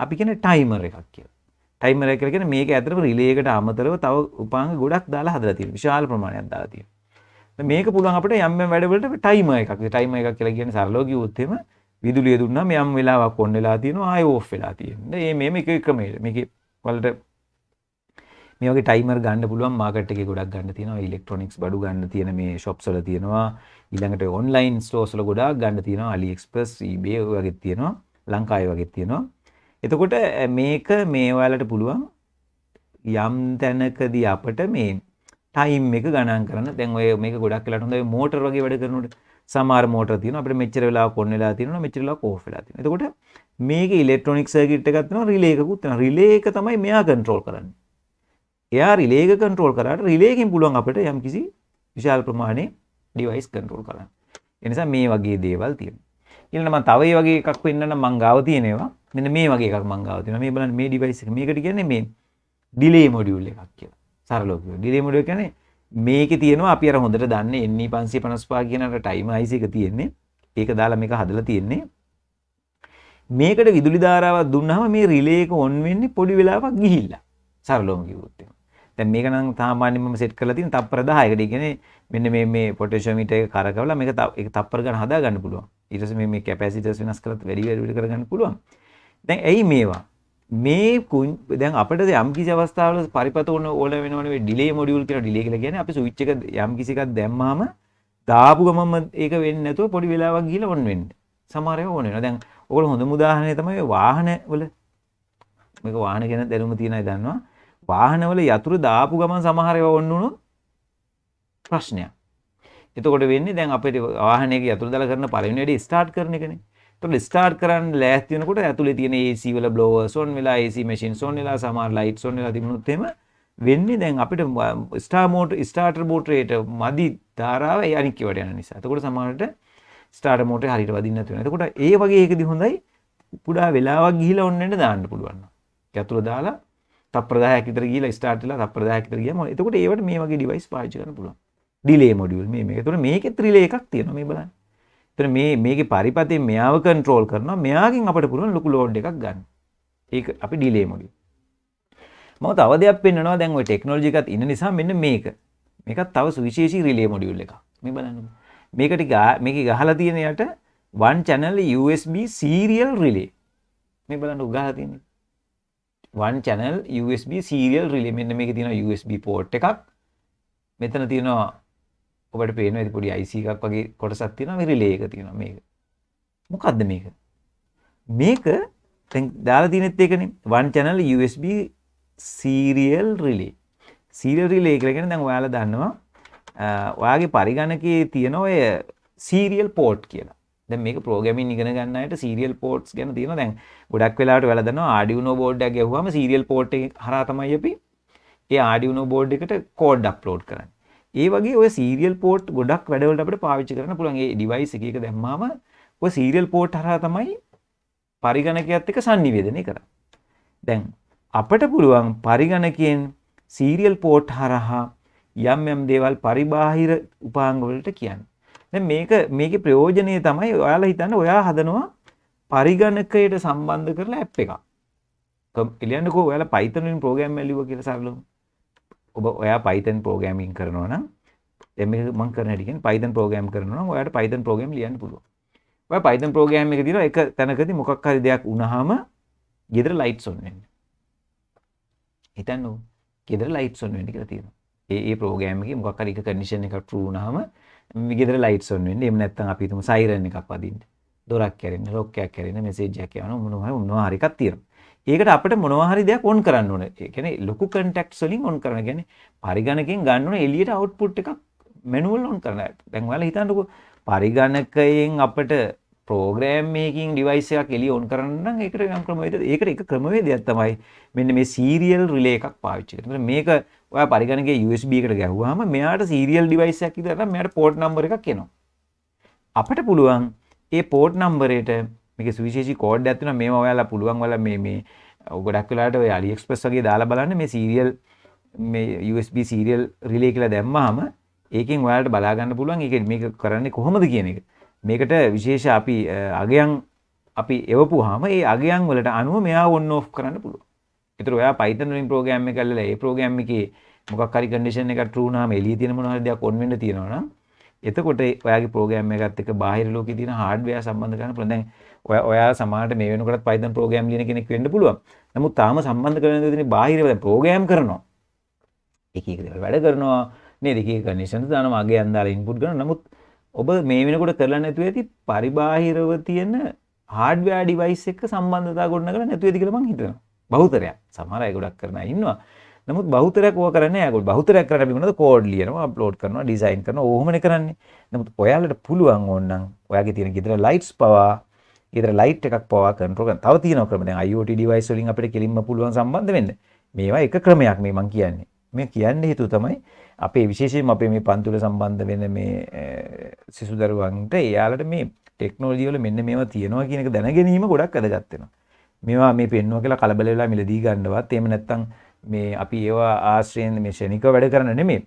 අපි කියන්නේ ටයිමර් එකක් කියලා. ටයිමර් එක කියලා කියන්නේ මේක ඇත්තටම රිලේ එකට අමතරව තව උපාංග ගොඩක් දාලා හදලා තියෙනවා. විශාල ප්‍රමාණයක් දාලා තියෙනවා. මේක පුළුවන් අපිට යම් යම් වැඩවලට ටයිමර් එකක්. ටයිමර් එකක් කියලා කියන්නේ සරලව කිව්වොත් එහෙම විදුලිය දුන්නාම යම් වෙලාවක් ඔන් වෙලා තියෙනවා ආයෙ ඕෆ් වෙලා තියෙනවා. මේක එක ක්‍රමයකට. මේකේ වලට මේ වගේ ටයිමර් ගන්න පුළුවන් මාකට් එකේ ගොඩක් ගන්න තියෙනවා. ඉලෙක්ට්‍රොනික්ස් බඩු ගන්න තියෙන මේ shops වල තියෙනවා. ඊළඟට online stores වල ගොඩාක් ගන්න තියෙනවා. AliExpress, eBay වගේ තියෙනවා. ලංකාවේ වගේ තියෙනවා. එතකොට මේක මේ ඔයාලට පුළුවන් යම් තැනකදී අපිට මේ ටයිම් එක ගණන් කරන්න. දැන් ඔය මේක ගොඩක් වෙලාට හොඳයි මෝටර් වගේ වැඩ කරනකොට සමහර මෝටර් තියෙනවා අපිට මෙච්චර වෙලාවක් ඔන් වෙලා තියෙනවා මෙච්චර වෙලාවක් ඕෆ් වෙලා තියෙනවා. එතකොට මේකේ ඉලෙක්ට්‍රොනික සර්කිට් එකක් තියෙනවා රිලේ එකකුත් තියෙනවා. රිලේ එක තමයි මෙයා කන්ට්‍රෝල් කරන්නේ. එයා රිලේ එක කන්ට්‍රෝල් කරාට රිලේ එකෙන් පුළුවන් අපිට යම්කිසි විශාල ප්‍රමාණයේ ඩිවයිස් කන්ට්‍රෝල් කරන්න. ඒ නිසා මේ වගේ දේවල් තියෙනවා. ඊළඟට මම තව ඒ වගේ එකක් පෙන්නන්න මං ගාව තියෙනවා. මෙන්න මේ වගේ එකක් මං ගාව තියෙනවා. මේ බලන්න මේ ඩිවයිස් එක. මේකට කියන්නේ මේ ඩිලේ මොඩියුල් එකක් කියලා. සරලව කියනවා. ඩිලේ මොඩියුල් කියන්නේ මේකේ තියෙනවා අපි අර හොඳට දන්නේ NE 555 කියන අර ටයිම් IC එක තියෙන්නේ. ඒක දාලා මේක හදලා තියෙන්නේ. මේකට විදුලි ධාරාවක් දුන්නාම මේ රිලේ එක ඔන් වෙන්නේ පොඩි වෙලාවක් ගිහිල්ලා. සරලවම කිව්වොත් එහෙම. දැන් මේක නම් සාමාන්‍යයෙන් මම සෙට් කරලා තියෙන තප්පර 10කට. ඒ කියන්නේ මෙන්න මේ පොටෙන්ෂියෝමීටර් එක කරකවලා මේක ඒක තප්පර ගන්න හදා ගන්න පුළුවන්. ඊට පස්සේ මේ කැපැසිටර්ස් වෙනස් කරලා වැඩි කරගන්න පුළුවන්. දැන් ඇයි මේවා? මේ දැන් අපිට යම් කිසි අවස්ථාවල පරිපත ඕල වෙනවනේ ඩිලේ මොඩියුල් කියලා. ඩිලේ කියලා කියන්නේ අපි ස්විච් එක යම් කිසි එකක් දැම්මාම දාපු ගමම ඒක වෙන්නේ නැතුව පොඩි වෙලාවක් ගිහලා ඔන් වෙන්නේ. සමහර ඒවා ඕන වෙනවා. දැන් ඔයගොල්ලෝ හොඳම උදාහරණය තමයි වාහන වල මේක වාහන ගැන දැනුම තියෙන අය දන්නවා. වාහනවල යතුරු දාපු ගමන් සමහර ඒවා ඔන් වුණොත් ප්‍රශ්නයක්. එතකොට වෙන්නේ දැන් අපේ වාහනයක යතුරු දාලා කරන පළවෙනි වැඩේ ස්ටාර්ට් කරන එකනේ. එතකොට ස්ටාර්ට් කරන්න ලෑස්ති වෙනකොට ඇතුලේ තියෙන AC වල බ්ලෝවර්ස් ඔන් වෙලා AC මැෂින්ස් ඔන් වෙලා සමහර ලයිට්ස් ඔන් වෙලා තිබුණොත් එහෙම වෙන්නේ දැන් අපිට ස්ටාර්ටර් මෝටරේට මදි ධාරාව ඒ අනික් ඒවාට යන නිසා. එතකොට සමහරට ස්ටාර්ටර් මෝටරේ හරියට වදින්න නැති වෙනවා. එතකොට ඒ වගේ එකදී හොඳයි පුඩා වෙලාවක් ගිහිලා ඔන්න එන්න දාන්න පුළුවන්. යතුරු දාලා තප්පර 10ක් විතර ගිහිලා ස්ටාර්ට් වෙලා තප්පර 10ක් විතර ගියාම එතකොට ඒවට මේ වගේ ඩිවයිස් පාවිච්චි කරන්න පුළුවන්. ඩිලේ මොඩියුල් මේක. එතකොට මේකෙත් රිලේ එකක් තියෙනවා මේ බලන්න. එතන මේකේ පරිපතෙන් මෙයාව කන්ට්‍රෝල් කරනවා. මෙයාගෙන් අපිට පුළුවන් ලොකු ලෝඩ් එකක් ගන්න. ඒක අපි ඩිලේ මොඩියුල්. මම තව දෙයක් පෙන්නනවා දැන් ওই ටෙක්නොලොජි එකත් ඉන්න නිසා මෙන්න මේක. මේකත් තව සුවිශේෂී රිලේ මොඩියුල් එකක්. මේ බලන්න. මේකේ ගහලා තියෙන යට one channel USB serial relay. මේ බලන්න ගහලා තියෙන්නේ. one channel USB serial relay. මෙන්න මේකේ තියෙනවා USB port එකක්. මෙතන තියෙනවා ඔබට පේනවා ඉතින් පොඩි IC එකක් වගේ කොටසක් තියෙනවා මේ රිලේ එක තියෙනවා මේක. මොකද්ද මේක? මේක දැන් දාලා තියෙනෙත් ඒකනේ one channel USB serial relay. serial relay කියලා කියන්නේ දැන් ඔයාලා දන්නවා ඔයාගේ පරිගණකයේ තියෙන ඔය serial port කියලා. දැන් මේක ප්‍රෝග්‍රෑමින් ඉගෙන ගන්න අයට serial ports ගැන තියෙනවා. දැන් ගොඩක් වෙලාවට ඔයාලා දන්නවා Arduino board එකක් ගැහුවාම serial port එක හරහා තමයි අපි ඒ Arduino board එකට code upload කරන්නේ. ඒ වගේ ඔය serial port ගොඩක් වැඩවලට අපිට පාවිච්චි කරන්න පුළුවන්. ඒ device එක දැම්මාම ඔය serial port හරහා තමයි පරිගණකයත් එක්ක sannivedanaya කරන්නේ. දැන් අපිට පුළුවන් පරිගණකයෙන් serial port හරහා යම් දේවල් පරිබාහිර උපාංග වලට කියන්න. දැන් මේකේ ප්‍රයෝජනය තමයි ඔයාලා හිතන්නේ ඔයා හදනවා පරිගණකයට සම්බන්ධ කරලා ඇප් එකක්. එළියන්නකෝ ඔයාලා Python වලින් ප්‍රෝග්‍රෑම් ඇල්ලුවා කියලා සරලව. ඔයා Python ප්‍රෝග්‍රෑමින් කරනවා නම් දැන් මේක මම කරන හැටි කියන්නේ Python ප්‍රෝග්‍රෑම් කරනවා නම් ඔයාලට Python ප්‍රෝග්‍රෑම් ලියන්න පුළුවන්. ඔයා Python ප්‍රෝග්‍රෑම් එක දිනවා එක තැනකදී මොකක් හරි දෙයක් වුණාම ගෙදර ලයිට්ස් ඔන් වෙන්නේ. හිතන්නකෝ ගෙදර ලයිට්ස් ඔන් වෙන්නේ කියලා තියෙනවා. ඒ ප්‍රෝග්‍රෑම් එකේ මොකක් හරි එක කන්ඩිෂන් එකක් ට්‍රූ වුණාම ගෙදර ලයිට්ස් ඔන් වෙන්නේ. එහෙම නැත්නම් අපි හිතමු සයිරන් එකක් වදින්න. දොරක් කැරෙන්න, ලොක් එකක් කැරෙන්න, මෙසේජ් එකක් යවනවා මොනවා හරි එකක් තියෙනවා. ඒකට අපිට මොනවා හරි දෙයක් ඔන් කරන්න ඕනේ. ඒ කියන්නේ ලොකු කන්ටැක්ට්ස් වලින් ඔන් කරන. කියන්නේ පරිගණකයෙන් ගන්න ඕනේ එළියට අවුට්පුට් එකක් මැනුවල් ඔන් කරන්න. දැන් ඔයාලා හිතන්නකෝ පරිගණකයෙන් අපිට ප්‍රෝග්‍රෑම් මේකින් ඩිවයිස් එකක් එළිය ඔන් කරන්න නම් ඒකට යම් ක්‍රමවේදයක්. ඒකට එක ක්‍රමවේදයක් තමයි මෙන්න මේ සීරියල් රිලේ එකක් පාවිච්චි කරනවා. මේක ඔයා පරිගණකයේ USB එකට ගැහුවාම මෙයාට සීරියල් ඩිවයිස් එකක් විතර නම් මෙයාට පෝට් නම්බර් එකක් එනවා. අපිට පුළුවන් ඒ පෝට් නම්බරේට මේක සුවිශේෂී කෝඩ් එකක් තියෙනවා. මේවා ඔයාලා පුළුවන් ඔයාලා මේ ගොඩක් වෙලාවට ඔය AliExpress වගේ දාලා බලන්න මේ සීරියල් මේ USB සීරියල් රිලේ කියලා දැම්මාම ඒකෙන් ඔයාලට බලා ගන්න පුළුවන් මේක කරන්නේ කොහොමද කියන එක. මේකට විශේෂ අපි අගයන් අපි එවපුවාම ඒ අගයන් වලට අනුව මෙයා on off කරන්න පුළුවන්. ඒතර ඔයා Python වලින් ප්‍රෝග්‍රෑම් එක කරලා ඒ ප්‍රෝග්‍රෑම් එකේ මොකක් හරි කන්ඩිෂන් එකක් true වුණාම එළියේ තියෙන මොනවා හරි දෙයක් on වෙන්න තියෙනවා නම් එතකොට ඔයාගේ ප්‍රෝග්‍රෑම් එකත් එක්ක බාහිර ලෝකේ තියෙන හાર્ඩ්වෙයාර් සම්බන්ධ කරන්න පුළුවන්. දැන් ඔයා සමහරට මේ වෙනකොටත් Python ප්‍රෝග්‍රෑම් ලියන කෙනෙක් වෙන්න පුළුවන්. නමුත් තාම සම්බන්ධ කරගෙන තියෙන බාහිර දැන් ප්‍රෝග්‍රෑම් කරනවා. එක දේවල් වැඩ කරනවා නේද? එක කන්ඩිෂන්ස් දානවා අගයන් දාලා ඉන්පුට් කරනවා. නමුත් ඔබ මේ වෙනකොට කරලා නැතුව ඇති පරිබාහිරව තියෙන හાર્ඩ්වෙයාර් ඩිවයිස් එක්ක සම්බන්ධතාව ගොඩනගලා නැතුව ඇති කියලා මම හිතනවා. බහුතරයක්. සමහර අය ගොඩක් කරන අය ඉන්නවා. නමුත් බහුතරයක් ඕවා කරන්නේ නැහැ. ඒගොල්ලෝ බහුතරයක් කරලා අපි මොනවද කෝඩ් ලියනවා, අප්ලෝඩ් කරනවා, ඩිසයින් කරනවා. ඕවමනේ කරන්නේ. නමුත් ඔයාලට පුළුවන් ඕනනම් ඔයාගේ තියෙන ගෙදර ලයිට්ස් පවා ඊතර ලයිට් එකක් පවා කන්ට්‍රෝල් කරන්න. තව තියෙනවා ක්‍රම. දැන් IoT device වලින් අපිට කෙලින්ම පුළුවන් සම්බන්ධ වෙන්න. මේවා එක ක්‍රමයක් මේ මම කියන්නේ. මේ කියන්නේ හේතුව තමයි අපේ විශේෂයෙන්ම අපේ මේ පන්තිවල සම්බන්ධ වෙන මේ සිසු දරුවන්ට එයාලට මේ ටෙක්නොලොජි වල මෙන්න මේවා තියෙනවා කියන එක දැන ගැනීම ගොඩක් වැදගත් වෙනවා. මේවා මේ පෙන්නවා කියලා කලබල වෙලා මිලදී ගන්නවත් එහෙම නැත්නම් මේ අපි ඒවා ආශ්‍රයෙන් මේ ශනිකව වැඩ කරන නෙමෙයි.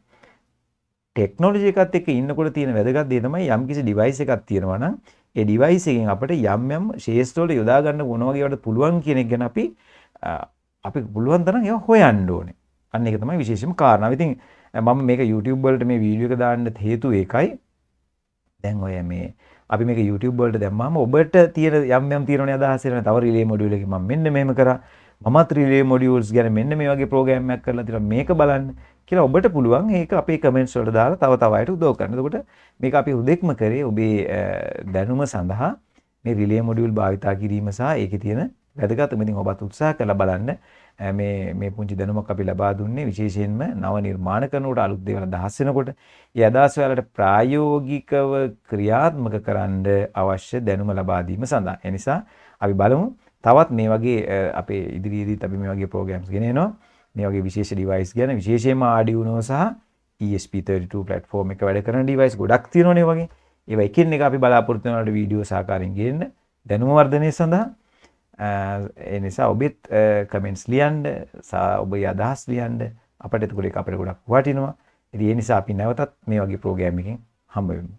ටෙක්නොලොජි එකත් එක්ක ඉන්නකොට තියෙන වැදගත් දේ තමයි යම්කිසි ඩිවයිස් එකක් තියෙනවා නම් ඒ ඩිවයිස් එකෙන් අපිට යම් ශේෂ්ඨ වලට යොදා ගන්න මොන වගේ වලට පුළුවන් කියන එක ගැන අපි පුළුවන් තරම් ඒවා හොයන්න ඕනේ. අන්න ඒක තමයි විශේෂම කාරණාව. ඉතින් මම මේක YouTube වලට මේ වීඩියෝ එක දාන්න හේතුව ඒකයි. දැන් ඔය මේ අපි මේක YouTube වලට දැම්මාම ඔබට තියෙන යම් තියෙනවනේ අදහස් වෙන තව රිලේ මොඩියුල් එකකින් මම මෙන්න මෙහෙම කරා. මමත් රිලේ මොඩියුල්ස් ගැන මෙන්න මේ වගේ ප්‍රෝග්‍රෑම් එකක් කරලා තියෙනවා මේක බලන්න කියලා ඔබට පුළුවන් ඒක අපේ කමෙන්ට්ස් වලට දාලා තව තව අයට උදව් කරන්න. එතකොට මේක අපි උදෙක්ම කරේ ඔබේ දැනුම සඳහා මේ රිලේ මොඩියුල් භාවිතා කිරීම සහ ඒකේ තියෙන වැදගත්. ඉතින් ඔබත් උත්සාහ කරලා බලන්න. මේ පුංචි දැනුමක් අපි ලබා දුන්නේ විශේෂයෙන්ම නව නිර්මාණ කරනකොට අලුත් දේවල් අදහස් වෙනකොට ඒ අදහස් වලට ප්‍රායෝගිකව ක්‍රියාත්මක කරන්න අවශ්‍ය දැනුම ලබා දීම සඳහා. ඒ නිසා අපි බලමු තවත් මේ වගේ අපේ ඉදිරියේදීත් අපි මේ වගේ ප්‍රෝග්‍රෑම්ස් ගෙනෙනවා. මේ වගේ විශේෂ ඩිවයිස් ගැන විශේෂයෙන්ම Arduino සහ ESP32 platform එක වැඩ කරන ඩිවයිස් ගොඩක් තියෙනවනේ වගේ. ඒවා එකින් එක අපි බලාපොරොත්තු වෙනවාට වීඩියෝ සහකාරයෙන් ගේන්න දැනුම වර්ධනය සඳහා. ඒ නිසා ඔබත් කමෙන්ට්ස් ලියන්න, ඔබේ අදහස් ලියන්න. අපිට එතකොට ඒක අපිට ගොඩක් වටිනවා. ඉතින් ඒ නිසා අපි නැවතත් මේ වගේ ප්‍රෝග්‍රෑම් එකකින් හම්බ වෙමු.